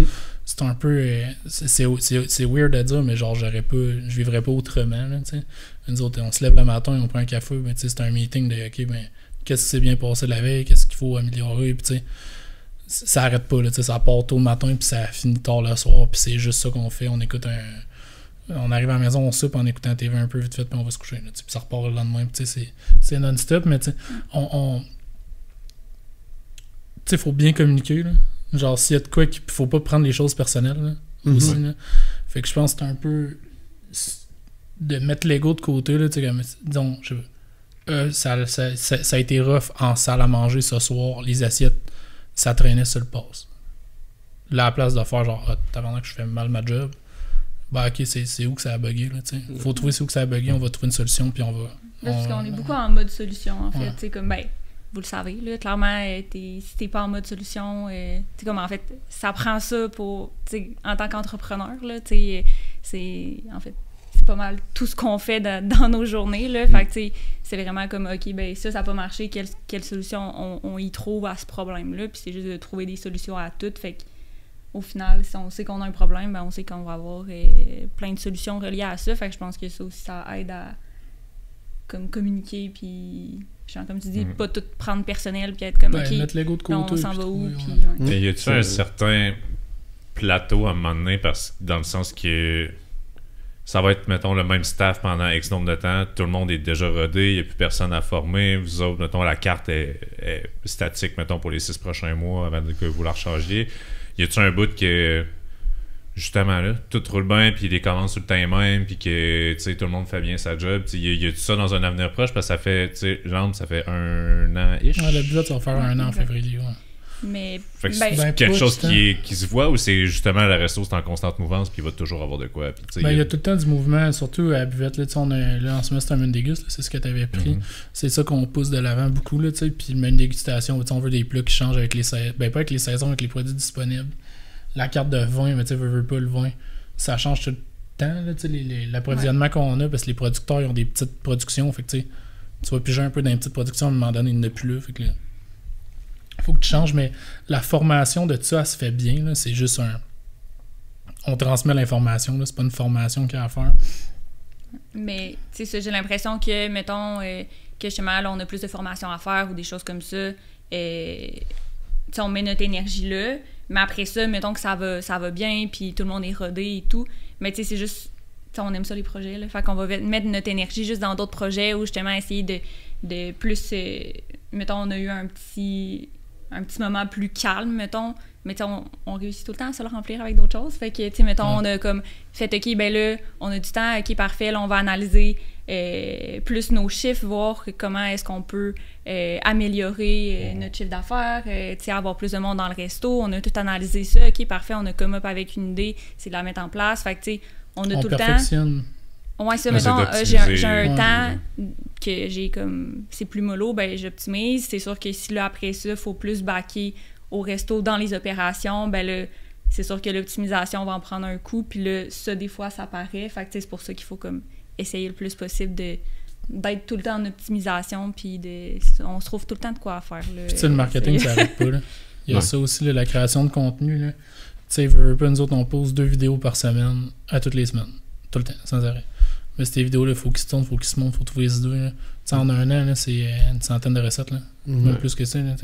C'est un peu... c'est weird à dire, mais genre, je vivrais pas autrement, là, tu sais. Nous autres, on se lève le matin, on prend un café, ben, c'est un meeting de, OK, ben, qu'est-ce qui s'est bien passé la veille, qu'est-ce qu'il faut améliorer, puis tu sais, ça arrête pas, là, ça part tôt le matin, puis ça finit tard le soir, puis c'est juste ça qu'on fait, on écoute on arrive à la maison, on soupe en écoutant la TV un peu vite fait, puis on va se coucher, là, puis ça repart le lendemain, puis tu sais, c'est non-stop, mais tu sais, tu sais, faut bien communiquer, là. Genre, s'il y a de quoi qu'il faut pas prendre les choses personnelles, là, aussi, là. Fait que je pense que c'est un peu de mettre l'ego de côté, là, tu sais, comme, disons, ça a été rough en salle à manger ce soir, les assiettes, ça traînait sur le passe. Là, à la place de faire genre, t'as que je fais mal ma job, bah ok, c'est où que ça a bugué, là, tu sais. Faut trouver c'est où que ça a bugué, on va trouver une solution, puis on va... Parce qu'on est beaucoup en mode solution, en fait, tu sais, comme, ben, vous le savez, là, clairement, si t'es pas en mode solution, t'sais, comme en fait, ça prend ça pour, en tant qu'entrepreneur, là, c'est pas mal tout ce qu'on fait dans nos journées, là, fait que, c'est vraiment comme, OK, ben ça n'a pas marché, quelle solution on y trouve à ce problème-là, puis c'est juste de trouver des solutions à tout, fait qu'au final, si on sait qu'on a un problème, ben on sait qu'on va avoir plein de solutions reliées à ça, fait que je pense que ça aussi, ça aide à comme communiquer, puis genre, comme tu dis, pas tout prendre personnel, puis être comme, OK, mettre l'ego de côté, on s'en va où, puis... Mais y a-tu un certain plateau à un moment donné, dans le sens que ça va être, mettons, le même staff pendant X nombre de temps, tout le monde est déjà rodé, il n'y a plus personne à former, vous autres, mettons, la carte est statique, mettons, pour les 6 prochains mois avant que vous la rechangiez. Y a-tu un bout que, justement, là, tout roule bien, puis les commandes sur le temps même, puis que, tu sais, tout le monde fait bien sa job, y a-tu ça dans un avenir proche, parce que ça fait, tu sais, Jambes, ça fait 1 an-ish? Ouais, le budget, ça va faire 1 an en février, ouais. Mais fait que c'est quelque chose qui se voit, ou c'est justement le resto, c'est en constante mouvance, puis il va toujours avoir de quoi. Puis, il y a tout le temps du mouvement, surtout à Buvette. Là, en ce moment, c'est un menu déguste, c'est ce que tu avais pris. C'est ça qu'on pousse de l'avant beaucoup. Là, puis le menu dégustation, on veut des plats qui changent avec les saisons. Ben, pas avec les saisons, avec les produits disponibles. La carte de vin, mais tu veux pas le vin. Ça change tout le temps, là, l'approvisionnement qu'on a, parce que les producteurs ils ont des petites productions. Fait que tu vas piger un peu dans les petites productions, à un moment donné, il n'y en a plus là. Fait que là, faut que tu changes, mais la formation de ça, elle se fait bien. Là, c'est juste on transmet l'information, là, c'est pas une formation qu'il y a à faire. Mais, tu sais, j'ai l'impression que, mettons, que justement, là, on a plus de formation à faire ou des choses comme ça. On met notre énergie là, mais après ça, mettons que ça va bien, puis tout le monde est rodé et tout. Mais, tu sais, c'est juste, on aime ça, les projets, là. Fait qu'on va mettre notre énergie juste dans d'autres projets ou justement essayer de plus. Mettons, on a eu un petit moment plus calme, mettons, mais on réussit tout le temps à se le remplir avec d'autres choses. Fait que, tu sais, mettons, on a comme fait, OK, ben là, on a du temps, OK, parfait, là, on va analyser plus nos chiffres, voir comment est-ce qu'on peut améliorer notre chiffre d'affaires, tu sais, avoir plus de monde dans le resto. On a tout analysé ça, OK, parfait, on a come up avec une idée, c'est de la mettre en place. Fait que, tu sais, on a tout le temps... Ouais, ça, mettons, j'ai un temps que j'ai comme... C'est plus mollo, ben j'optimise. C'est sûr que si là, après ça, il faut plus backer au resto dans les opérations, ben là, c'est sûr que l'optimisation va en prendre un coup. Puis là, ça, des fois, ça paraît. Fait que c'est pour ça qu'il faut comme essayer le plus possible d'être tout le temps en optimisation. Puis on se trouve tout le temps de quoi faire. Là. Puis tu sais, le marketing, ça n'arrête pas. Là. Il y a ça aussi, là, la création de contenu. Tu sais, nous autres, on pose 2 vidéos par semaine à toutes les semaines. Tout le temps, sans arrêt. Mais ces vidéos-là, il faut qu'ils se tournent, il faut qu'ils se montrent, il faut trouver les idées. En 1 an, là, c'est une centaine de recettes. Là. Même plus que ça. Là,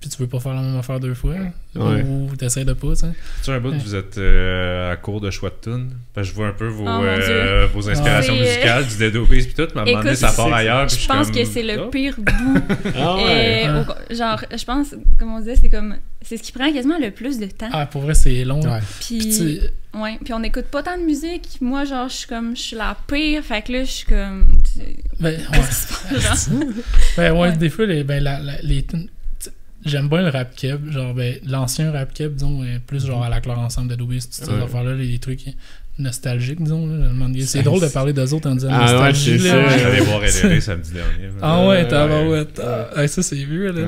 puis tu veux pas faire la même affaire 2 fois. Ou t'essaies de pas. Tu un bout que vous êtes à court de choix de tunes? Parce que je vois un peu vos inspirations musicales, du Dead Obeez puis tout, mais à un moment donné, ça part ailleurs. Je pense que c'est le pire bout. Genre, je pense, comme on disait, c'est ce qui prend quasiment le plus de temps. Ah, pour vrai, c'est long. Puis puis on écoute pas tant de musique. Moi, genre, je suis la pire. Fait que là, je suis comme... Des fois, les tunes... J'aime bien le rap keb, genre l'ancien rap keb, disons, plus genre à la Claire ensemble de Dobis, toutes ces affaires-là, les trucs nostalgiques, disons. Là, c'est drôle de parler d'eux autres en disant nostalgie. Je suis allé voir LLA samedi dernier. Ah ouais, t'as ça c'est vieux, là.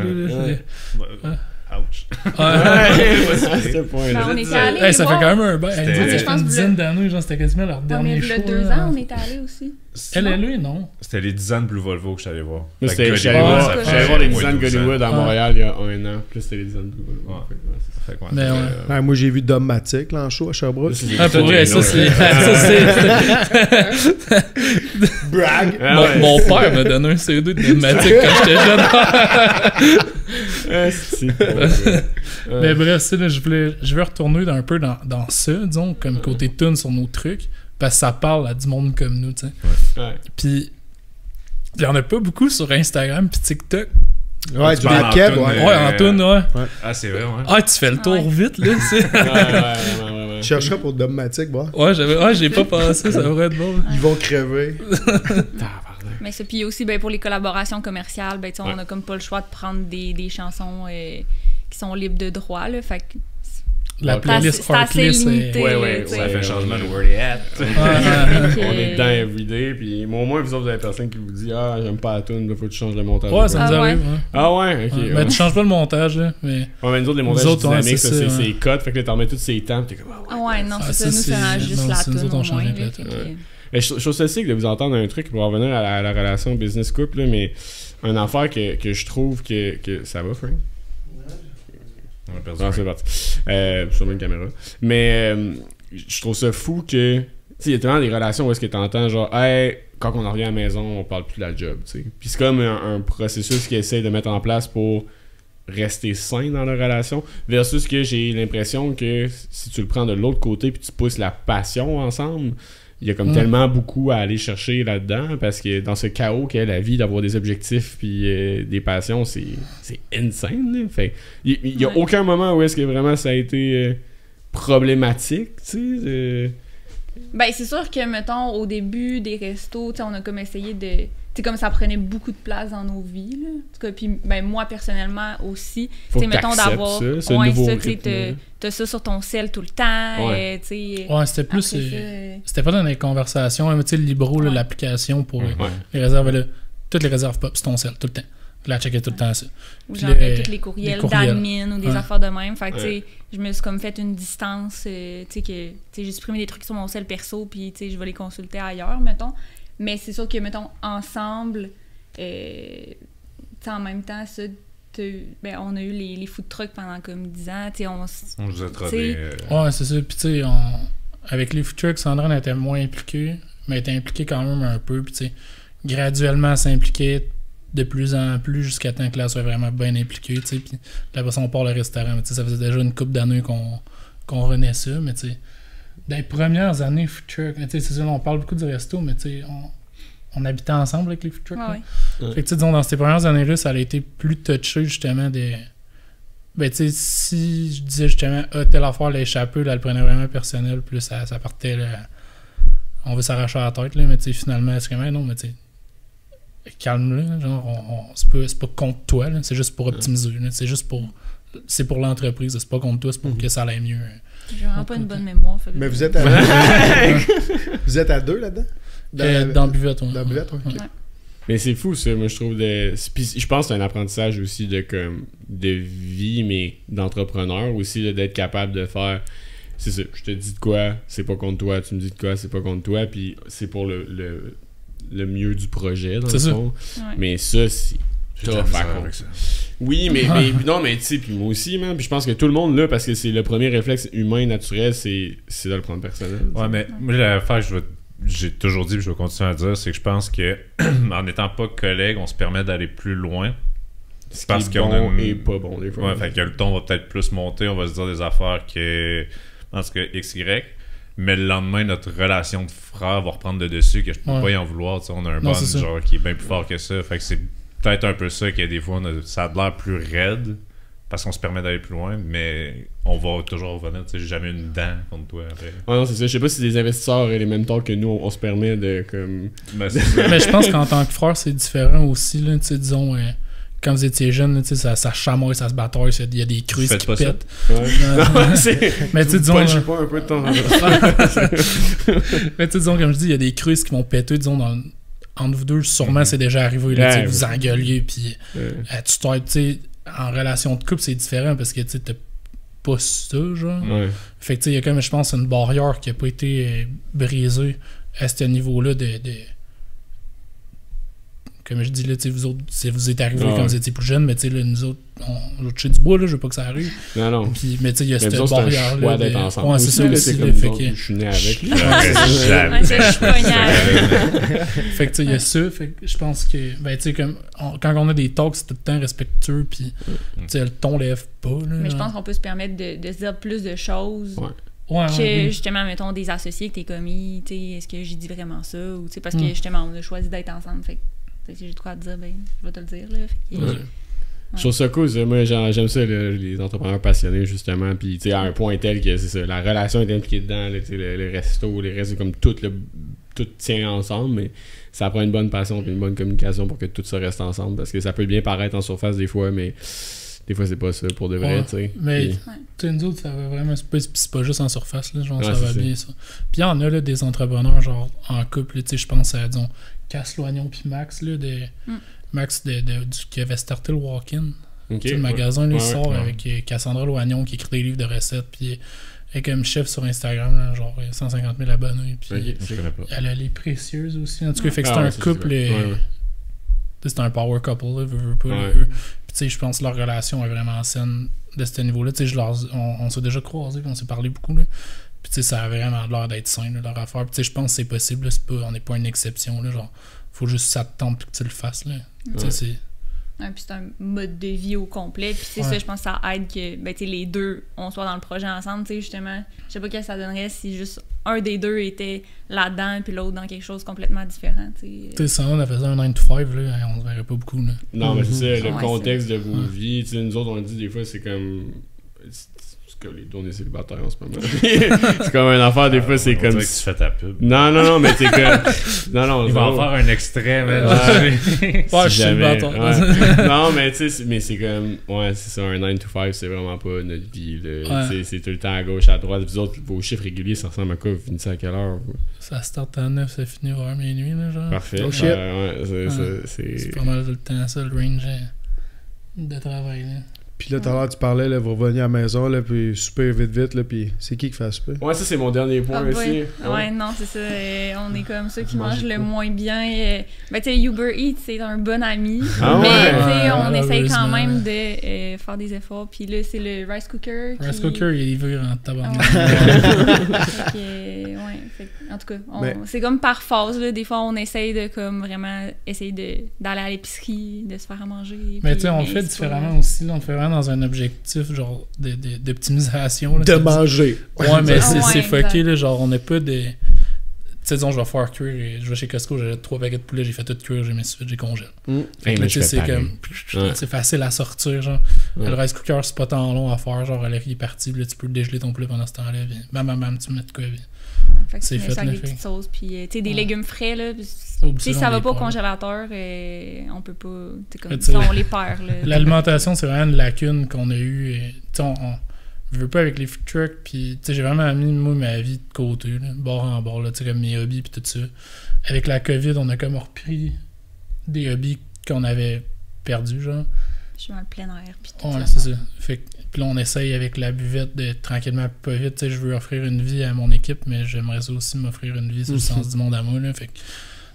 Ouch. On était allé. Ça fait quand même un bail. Je pense une dizaine d'années, genre, c'était quasiment leur dernier show. Il y a 2 ans, on était allé aussi. LLA, non. C'était les 10 ans de Blue Volvo que je suis allé voir. J'allais voir les 10 ans de Gollywood à Montréal il y a 1 an. Plus c'était les 10 ans de Blue Volvo. Moi, j'ai vu Dogmatic là, en show à Sherbrooke. Pour vrai, ça c'est... Brag! Mon père m'a donné un CD de Dogmatic quand j'étais jeune. Mais bref, je veux retourner un peu dans ça, disons, comme côté tune sur nos trucs, parce que ça parle à du monde comme nous, tu sais. Puis il y en a pas beaucoup sur Instagram puis TikTok. Ouais, du Keb, en tune, Ah, c'est vrai, ouais. Ah, tu fais le tour vite, là, tu sais. Tu chercheras pour Dogmatic, bon. Ouais, j'ai pas pensé, ça devrait être bon. Ils vont crever. Mais ça, puis aussi, pour les collaborations commerciales, on a comme pas le choix de prendre des chansons qui sont libres de droit, là, fait que... La playlist Artlist, ouais, ça fait changement de word at. On est dedans everyday, puis au moins vous autres, vous avez personne qui vous dit ah j'aime pas la tune, il faut que tu changes le montage. Ouais, ça nous arrive. Ah ouais, ok. Mais tu changes pas le montage, là. Mais nous autres, les montages dynamiques, c'est cut, fait que là t'en mets tous ces temps, pis t'es comme ah ouais, non, c'est ça, nous ça juste la tune au moins. Je trouve ça sick de vous entendre un truc pour revenir à la relation business couple, là, mais une affaire que je trouve que ça va, Frank? On a perdu. C'est parti. Sur une caméra. Mais je trouve ça fou que. Tu sais, il y a tellement des relations où est-ce que t'entends genre, hey, quand on en revient à la maison, on parle plus de la job, tu sais. Puis c'est comme un processus qu'ils essayent de mettre en place pour rester sain dans la relation, versus que j'ai l'impression que si tu le prends de l'autre côté puis tu pousses la passion ensemble, il y a comme tellement beaucoup à aller chercher là-dedans, parce que dans ce chaos qu'est la vie, d'avoir des objectifs puis des passions, c'est insane, là. Fait il y a aucun moment où est-ce que vraiment ça a été problématique, tu sais. Ben, c'est sûr que, mettons, au début des restos, on a comme essayé de... Tu sais, comme ça prenait beaucoup de place dans nos vies, là. En tout cas, puis ben, moi, personnellement, aussi. Tu sais, mettons, d'avoir... Ouais, t'as ça sur ton sel tout le temps, ouais, c'était plus... c'était pas dans les conversations, hein, mais tu sais, le Libro, là, l'application pour les réserves, là, toutes les réserves pop, c'est ton sel, tout le temps. Là, checker tout le temps ça. Ou genre tous les courriels d'admin ou des affaires de même. Fait que, tu sais, je me suis comme fait une distance, tu sais, que j'ai supprimé des trucs sur mon sel perso, puis, tu sais, je vais les consulter ailleurs, mettons. Mais c'est sûr que, mettons, ensemble, en même temps, ça, ben, on a eu les food trucks pendant comme 10 ans. On vous a trotté. Ouais, c'est ça. Puis, tu sais, avec les food trucks, Sandrine était moins impliquée, mais elle était impliquée quand même un peu. Puis, tu sais, graduellement, elle s'impliquait de plus en plus jusqu'à temps que là, elle soit vraiment bien impliquée. Tu sais, puis là, on part le restaurant. Mais, tu sais, ça faisait déjà une couple d'années qu'on renaît ça. Mais, tu sais, dans les premières années, food truck, tu sais, c'est ça, on parle beaucoup du resto, mais, tu sais, on habitait ensemble avec les food trucks. Fait que, tu sais, disons, dans ces premières années-là, ça a été plus touché, justement, des... Ben, tu sais, si je disais, justement, telle affaire, l'échappée, là, elle prenait vraiment personnel, puis là, ça partait, là, on veut s'arracher à la tête, là, mais, tu sais, finalement, c'est comme, non, mais, tu sais, calme-le, genre, c'est pas contre toi, là, c'est juste pour optimiser, là, c'est pour l'entreprise, c'est pas contre toi, c'est pour que ça aille mieux. J'ai vraiment pas une bonne mémoire. Mais vous êtes à deux là-dedans? Dans Buvette, oui. Dans Buvette, ok. Mais c'est fou, ça, moi, je trouve. Puis je pense que c'est un apprentissage aussi de vie, mais d'entrepreneur aussi, là, d'être capable de faire. C'est ça, je te dis de quoi, c'est pas contre toi, tu me dis de quoi, c'est pas contre toi, puis c'est pour le mieux du projet, dans le fond. Ouais. Mais ça, c'est. Avec ça. Oui, mais non, mais tu sais, puis moi aussi, man. Puis je pense que tout le monde là, parce que c'est le premier réflexe humain naturel, c'est de le prendre personnel. Ouais, mais moi, l'affaire que j'ai toujours dit, puis je vais continuer à dire, c'est que je pense que en n'étant pas collègues, on se permet d'aller plus loin. C'est parce qu'on bon et pas bon des fois. Ouais, fait que le ton va peut-être plus monter, on va se dire des affaires que, en tout cas, XY. Mais le lendemain, notre relation de frère va reprendre le dessus, que je peux pas y en vouloir. T'sais, on a un bond genre qui est bien plus fort que ça. Fait que c'est peut-être un peu ça que des fois ça a l'air plus raide parce qu'on se permet d'aller plus loin, mais on va toujours revenir. J'ai jamais une dent contre toi après. Ah non, c'est ça. Je sais pas si des investisseurs aient les mêmes torts que nous, on se permet de comme. Mais je pense qu'en tant que frère, c'est différent aussi. Là, disons, quand vous étiez jeune, ça chamoille, ça se bataille, il y a des crues qui pètent. Mais tu sais, disons. Je sais pas un peu de temps. Mais tu sais, disons, comme je dis, il y a des crues qui vont péter, disons, entre vous deux, sûrement c'est déjà arrivé, là, vous engueuliez, puis tu sais, en relation de couple, c'est différent parce que tu sais, t'as pas ça, genre. Fait que tu sais, il y a comme, je pense, une barrière qui a pas été brisée à ce niveau-là de comme je dis là, tu sais, vous autres, vous êtes arrivés quand vous étiez plus jeunes, mais tu sais, nous autres, on touche du bois, là, je veux pas que ça arrive. Non. Puis, mais tu sais, il y a cette barrière là. D'être ensemble. Ouais, c'est ça aussi, là, fait que je suis né avec. Fait que tu sais, il y a ça, fait que je pense que, ben tu sais, comme, quand on a des talks, c'est tout le temps respectueux, puis tu sais, le ton lève pas, là. Mais je pense qu'on peut se permettre de se dire plus de choses. Justement, mettons, des associés que t'es commis, tu sais, est-ce que j'ai dit vraiment ça, ou tu sais, parce que justement, on a choisi d'être ensemble, fait que si j'ai de quoi te dire, ben, je vais te le dire, là. Je trouve ça cool, ça. Moi j'aime ça, les entrepreneurs passionnés, justement, puis tu sais, à un point tel que c'est ça, la relation est impliquée dedans, là, le resto, les restes, comme tout tient ensemble, mais ça prend une bonne passion et une bonne communication pour que tout ça reste ensemble, parce que ça peut bien paraître en surface des fois, mais des fois, c'est pas ça pour de vrai, tu sais. Mais, tu sais, nous autres, ça va vraiment... C'est pas juste en surface, là, genre, ça va bien, ça. Puis il y en a, là, des entrepreneurs, genre, en couple, tu sais, je pense à, disons, Cass Loignon puis Max, là, Max qui avait starté le Walk-In. Le magasin, lui, sort avec Cassandra Loignon qui écrit des livres de recettes, puis elle est comme chef sur Instagram, là, genre 150 000 abonnés, puis elle a les précieuses aussi. En tout cas, fait que c'est un couple... C'est un power couple, là, veut pas. Puis tu sais, je pense que leur relation est vraiment saine de ce niveau-là. Tu sais, on s'est déjà croisés, puis on s'est parlé beaucoup, là. Puis tu sais, ça a vraiment l'air d'être sain, là, leur affaire. Puis tu sais, je pense que c'est possible, là, on n'est pas une exception, là, genre, faut juste que ça te tente puis que tu le fasses, là. Tu sais, c'est... puis c'est un mode de vie au complet. Puis c'est ça, je pense que ça aide que les deux, on soit dans le projet ensemble. Tu sais, justement, je sais pas qu'est-ce que ça donnerait si juste un des deux était là-dedans puis l'autre dans quelque chose complètement différent. Tu sais, ça, on a fait un 9 to 5, là, on se verrait pas beaucoup. Là. Non, mais c'est ça, le contexte de vos vies. Tu sais, nous autres, on dit des fois, c'est comme... les deux, on est célibataires en ce moment. C'est comme une affaire, des fois, c'est comme... que tu fais ta pub. Non, mais c'est comme... Non, il va en faire un extrait, mais... je suis célibataire. Non, mais tu sais, mais c'est comme... Ouais, c'est ça, un 9 to 5, c'est vraiment pas notre vie. C'est tout le temps à gauche, à droite. Vous autres, vos chiffres réguliers, ça ressemble à quoi? Vous finissez à quelle heure? Ça start à 9, ça finit vers minuit, là, genre. Parfait. C'est pas mal tout le temps ça, le range de travail, là. Puis là, tout à l'heure, tu parlais, là, vous reveniez à la maison, là, puis super vite, là, puis c'est qui fait souper? Ouais, ça, c'est mon dernier point aussi. Ouais, non, c'est ça. On est comme ceux qui mangent le moins bien. Ben, tu sais, Uber Eats, c'est un bon ami. Mais, tu sais, on essaye quand même de faire des efforts. Puis là, c'est le rice cooker. Rice cooker, il est livré en tabarnak. En tout cas, c'est comme par phase, là. Des fois, on essaye de, comme, vraiment, essayer d'aller à l'épicerie, de se faire à manger. Mais tu sais, on le fait différemment aussi, là. On le fait vraiment dans un objectif genre d'optimisation. De manger. Ouais, mais c'est fucké, là, genre on n'a pas de... Tu sais, disons, je vais faire cuire, je vais chez Costco, j'ai 3 paquets de poulet, j'ai fait tout cuire, j'ai mis suite, j'ai congèle. Fait que là, c'est comme... C'est facile à sortir, genre. Le rice cooker, c'est pas tant long à faire, genre, il est parti, là, tu peux dégeler ton poulet pendant ce temps-là, puis bam, tu mets de quoi, c'est fait, avec des petites sauces, puis tu sais, des légumes frais, là, tu sais, ça va pas au congélateur, on peut pas, tu sais, comme ça, on les perd, là. L'alimentation, c'est vraiment une lacune qu'on a eue, tu sais, on veut pas avec les food trucks, puis tu sais, j'ai vraiment mis, moi, ma vie de côté, là, bord en bord, là, tu sais, comme mes hobbies, puis tout ça. Avec la COVID, on a comme repris des hobbies qu'on avait perdus, genre. Je suis dans le plein air, puis tout ça. Ouais, c'est ça. Fait que puis là, on essaye avec la buvette de tranquillement, pas vite. Tu sais, je veux offrir une vie à mon équipe, mais j'aimerais ça aussi m'offrir une vie sur le sens du monde à moi. Là. Fait que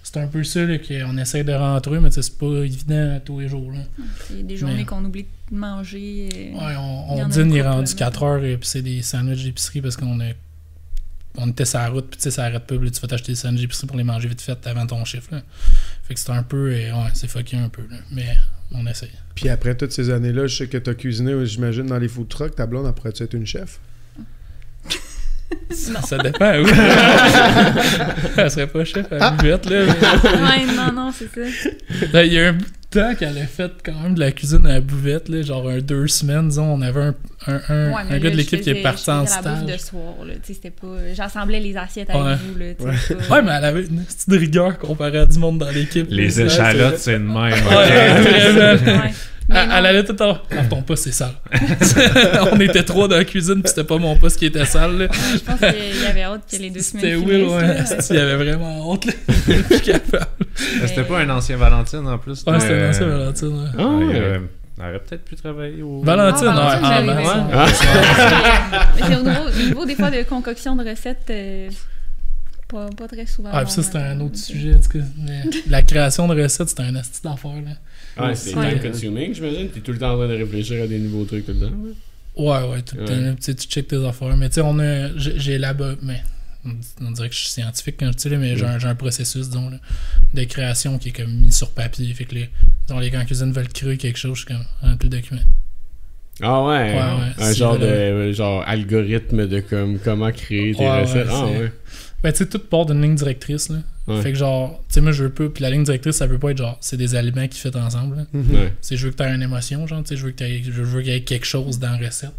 c'est un peu ça là, qu'on essaye de rentrer, mais c'est pas évident tous les jours. Là. Il y a des journées qu'on oublie de manger. Ouais, on dîne, il est rendu 4 heures, et puis c'est des sandwichs d'épicerie parce qu'on était sur la route, puis tu sais, ça arrête pas, puis tu vas t'acheter des sandwichs d'épicerie pour les manger vite fait avant ton chiffre. Là. Fait que c'est un peu, c'est fucké un peu, là. Mais on essaye. Puis après toutes ces années-là, je sais que tu as cuisiné, j'imagine, dans les food trucks. Ta blonde, après, tu être une chef? Ça dépend, oui. Elle serait pas chef à la buvette, là. Ouais, non, c'est ça. Il y a un bout de temps qu'elle a fait quand même de la cuisine à la buvette, là, genre 2 semaines, disons. On avait un gars de l'équipe qui est parti en stage. La bouffe de soir, là. Tu sais, c'était pas... J'assemblais les assiettes avec vous, là. Ouais, mais elle avait une petite rigueur comparée à du monde dans l'équipe. Les échalotes, c'est une même. Ouais. Elle allait tout le temps. Ton poste, c'est sale. On était 3 dans la cuisine, puis c'était pas mon poste qui était sale. Là. Je pense qu'il y avait hâte que les 2 semaines. C'était Will, ouais. Il y avait vraiment honte. Là. Plus capable. C'était pas un ancien Valentine en plus. Ouais, c'était un ancien Valentine. Ouais. Elle aurait peut-être pu travailler au... Valentine, Mais au niveau des fois de concoction de recettes. Pas très souvent. Ah, puis ça, c'était un autre sujet. En tout cas. La création de recettes, c'était un asti d'affaire. Ouais, c'est time-consuming, j'imagine. T'es tout le temps en train de réfléchir à des nouveaux trucs tout le temps. Ouais, tout le temps. Tu checkes tes affaires. Mais tu sais, j'ai là-bas. Mais on dirait que je suis scientifique quand je dis là, mais j'ai un processus, disons, là, de création qui est comme mis sur papier. Fait que les gars en cuisine veulent créer quelque chose, je suis comme rempli de documents. Ah ouais, un genre de algorithme de comment créer tes recettes. Ouais. Ben tu sais, tout part d'une ligne directrice là. Ouais. Fait que genre, tu sais, moi je veux pas, puis la ligne directrice ça veut pas être genre, c'est des aliments qui fait ensemble. C'est je veux que t'aies une émotion, genre, tu sais, je veux qu'il y ait quelque chose dans la recette.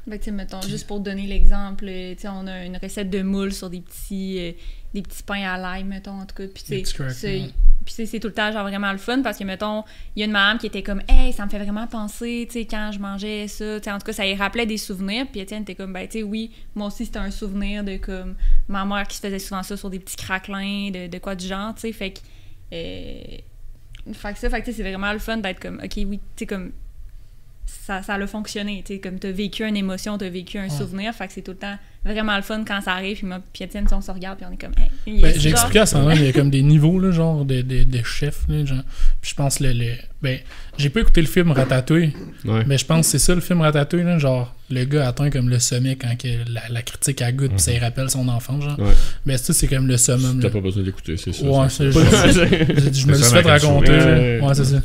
Ben tu sais, mettons, juste pour donner l'exemple, tu sais, on a une recette de moules sur des petits pains à l'ail, mettons, en tout cas, puis tu sais, Puis c'est tout le temps genre vraiment le fun parce que, mettons, il y a une madame qui était comme « Hey, ça me fait vraiment penser, tu sais, quand je mangeais ça. » En tout cas, ça y rappelait des souvenirs. Puis Étienne était comme « Ben, tu sais, oui, moi aussi, c'était un souvenir de comme ma mère qui se faisait souvent ça sur des petits craquelins, de quoi du genre, tu sais. » Fait que c'est vraiment le fun d'être comme « Ok, oui, tu sais, comme ça a fonctionné. » Tu sais, comme t'as vécu une émotion, t'as vécu un souvenir. Fait que c'est tout le temps vraiment le fun quand ça arrive. Puis moi, puis Étienne, on se regarde, puis on est comme hey, j'ai expliqué à ça, il y a comme des niveaux, là, genre de chefs. Là, genre. Puis je pense ben, j'ai pas écouté le film Ratatouille, mais je pense que c'est ça le film Ratatouille, là, genre le gars atteint comme le sommet quand que la critique à goûte, puis ça y rappelle son enfance, genre. Mais ça, c'est comme le summum. T'as pas besoin d'écouter, c'est ça. Ouais, je me le suis fait raconter. Ouais, c'est ça.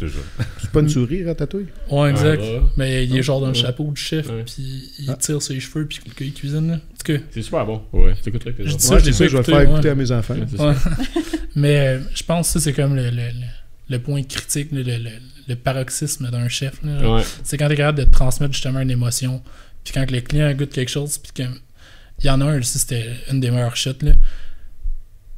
C'est pas une souris, Ratatouille? Ouais, exact. Mais il est genre dans le chapeau du chef, puis il tire ses cheveux, puis il cuisine, là. C'est super bon. Ouais, t'écouterais que je vais le faire écouter à mes enfants. Mais je pense que ça, c'est comme le point critique, le paroxysme d'un chef. C'est quand t'es capable de transmettre justement une émotion. Puis quand le client goûte quelque chose, puis il y en a un, c'était une des meilleures shots. Là.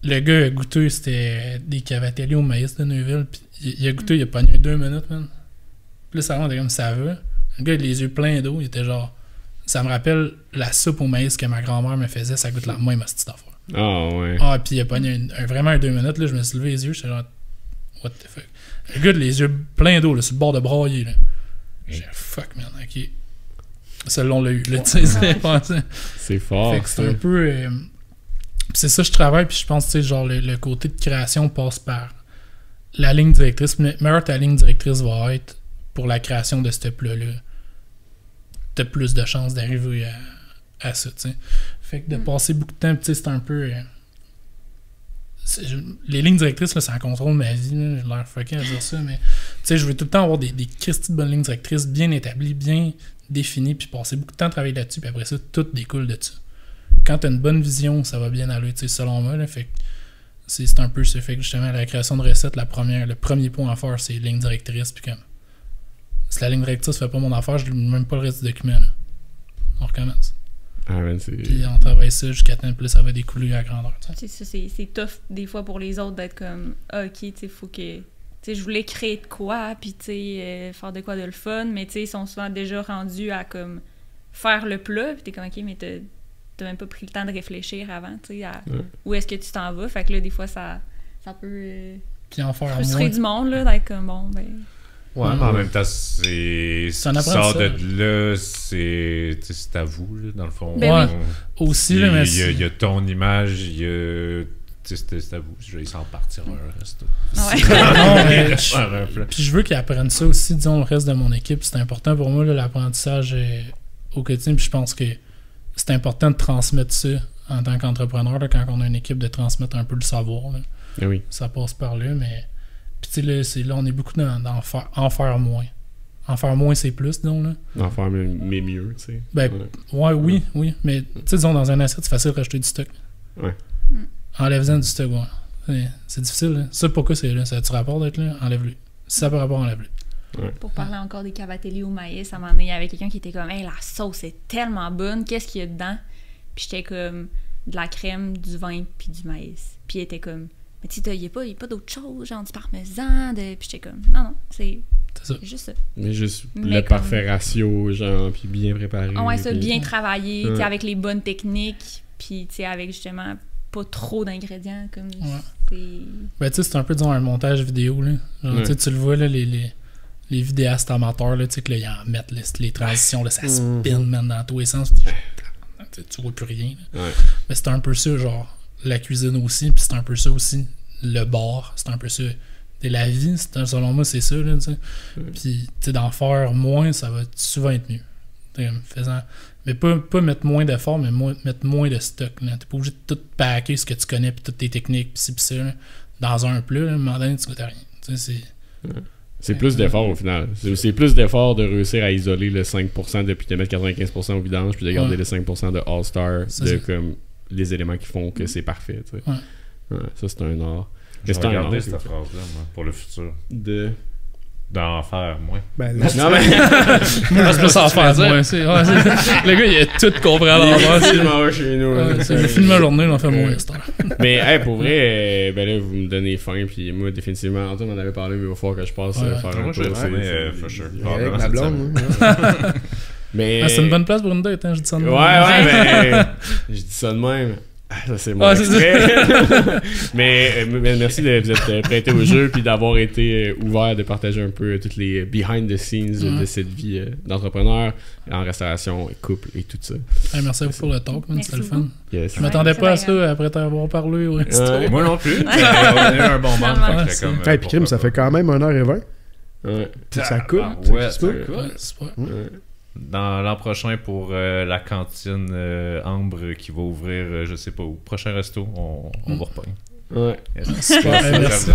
Le gars a goûté, c'était des cavatelli au maïs de Neuville. Puis il a goûté, il a pogné 2 minutes, man. Puis là, ça va, on était comme ça va. Le gars, il a les yeux pleins d'eau, il était genre. Ça me rappelle la soupe au maïs que ma grand-mère me faisait, ça goûte la même petite affaire. Ah ouais. Ah, puis il a pogné vraiment 2 minutes, là, je me suis levé les yeux, j'étais genre, what the fuck. Le gars, les yeux pleins d'eau, là, sur le bord de brailler, là. J'ai fuck, man, ok. Celle-là, on l'a eu, là, tu sais, c'est fort. Fait que c'est un peu. C'est ça, je travaille, puis je pense, tu sais, genre, le côté de création passe par la ligne directrice. Meilleure ta ligne directrice va être pour la création de ce plat-là. T'as plus de chances d'arriver à ça, tu sais. Fait que de passer beaucoup de temps, tu sais, c'est un peu... les lignes directrices, là, ça contrôle ma vie, là. J'ai l'air fucké à dire ça, mais tu sais, je veux tout le temps avoir des christies de bonnes lignes directrices bien établies, bien définies, puis passer beaucoup de temps à travailler là-dessus, puis après ça, tout découle de ça. Quand t'as une bonne vision, ça va bien aller, tu sais, selon moi, là, fait que c'est un peu ça. Fait que justement, la création de recettes, le premier point à faire, c'est ligne directrice, puis comme... Si la ligne directrice fait pas mon affaire, je ne lis même pas le reste du document. Là. On recommence. Ah, man, puis on travaille ça jusqu'à temps que ça va découler à grandeur. C'est tough des fois pour les autres d'être comme ok, tu sais, faut que. Tu sais, je voulais créer de quoi, puis tu sais, faire de quoi de le fun, mais tu sais, ils sont souvent déjà rendus à comme faire le plat, puis t'es comme ok, mais t'as même pas pris le temps de réfléchir avant, tu sais, où est-ce que tu t'en vas. Fait que là, des fois, ça peut. Puis en faire frustrer du monde, là, d'être comme bon, ben. Ouais, mais en même temps, c'est ce qui sort de là, c'est à vous, là, dans le fond. Ben oui. Aussi, là, mais il y a ton image, il y a... C'est à vous. Je vais s'en partir un reste. Puis je veux qu'ils apprennent ça aussi, disons, le reste de mon équipe. C'est important pour moi, là, l'apprentissage au quotidien. Puis je pense que c'est important de transmettre ça en tant qu'entrepreneur, là, quand on a une équipe, de transmettre un peu le savoir. Là. Et oui. Ça passe par là, mais... Puis tu sais, là, on est beaucoup dans en faire moins. En faire moins, c'est plus, disons, là. En faire mais mieux, tu sais. Ben, oui. Mais, tu sais, disons, dans un asset, c'est facile de rajouter du stock. Ouais. Enlève-en du stock, ouais. C'est difficile, là. Ça, pourquoi c'est là? Ça a-tu rapport d'être là? Enlève-le. Si ça peut rapport, enlève-le. Ouais. Pour parler encore des cavatelli au maïs, à un moment donné, il y avait quelqu'un qui était comme « Hey, la sauce est tellement bonne, qu'est-ce qu'il y a dedans? » Puis j'étais comme de la crème, du vin, puis du maïs. Puis il était comme... Mais tu sais, il n'y a pas d'autre chose, genre du parmesan, puis j'étais comme, non, c'est juste ça. Mais juste le parfait ratio, genre, puis bien préparé. Ouais, ça, bien travaillé, tu sais, avec les bonnes techniques, puis tu sais, avec justement pas trop d'ingrédients, comme c'est... Ben, tu sais, c'est un peu, disons, un montage vidéo, là. Genre, tu le vois, là, les vidéastes amateurs, là, tu sais, que là, ils en mettent les transitions, là, ça spin, man, dans tous les sens, tu vois plus rien, là. Mais c'est un peu ça, genre... La cuisine aussi, puis c'est un peu ça aussi, le bar, c'est un peu ça. Et la vie, selon moi, c'est ça, là, tu sais. Puis, tu sais, d'en faire moins, ça va souvent être mieux. Mais pas mettre moins d'efforts, mais mettre moins de stock, là. T'es pas obligé de tout packer ce que tu connais, puis toutes tes techniques, puis ci, puis ça, là, dans un plat, là, à un moment donné, tu goûtes à rien. Tu sais, c'est plus d'efforts au final. C'est plus d'efforts de réussir à isoler le 5% puis de mettre 95% au vidange, puis de garder le 5% de All-Star, comme... les éléments qui font que c'est parfait, tu sais. Ça, c'est un art. Je vais regarder cette phrase-là, moi, pour le futur. D'en faire moins. Ben, là, Non, mais. Moi, je peux s'en faire dire. Le gars, il a tout compris à l'envers. Si je m'en vais chez nous. J'ai fini ma journée, j'en fais moins. Mais, hey, pour vrai, ben là, vous me donnez faim. Puis moi, définitivement, Antoine m'en avait parlé, mais il va falloir que je passe faire un tour. For sure. avec ma blonde. Mais. C'est une bonne place pour une date, hein, je dis ça de même. Ouais, mais. Je dis ça de même. Ça, c'est mon mais merci de vous être prêté au jeu puis d'avoir été ouvert de partager un peu toutes les behind the scenes de cette vie d'entrepreneur en restauration, couple et tout ça. Merci à vous pour le talk, c'était le fun. Yes. Je m'attendais pas à ça après t'avoir parlé au resto. Moi non plus. On a eu un bon moment. Et puis Crime, ça fait quand même 1h20. Ouais. Ça coupe. Ouais, ça Ouais, coupe. super. Dans l'an prochain pour la cantine Ambre qui va ouvrir, je sais pas où. Prochain resto, on va repogner. Ouais. Super, merci.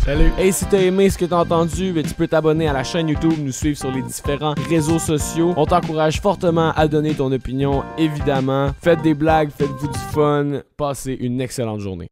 Salut. Hey, si t'as aimé ce que t'as entendu, ben, tu peux t'abonner à la chaîne YouTube, nous suivre sur les différents réseaux sociaux. On t'encourage fortement à donner ton opinion, évidemment. Faites des blagues, faites-vous du fun. Passez une excellente journée.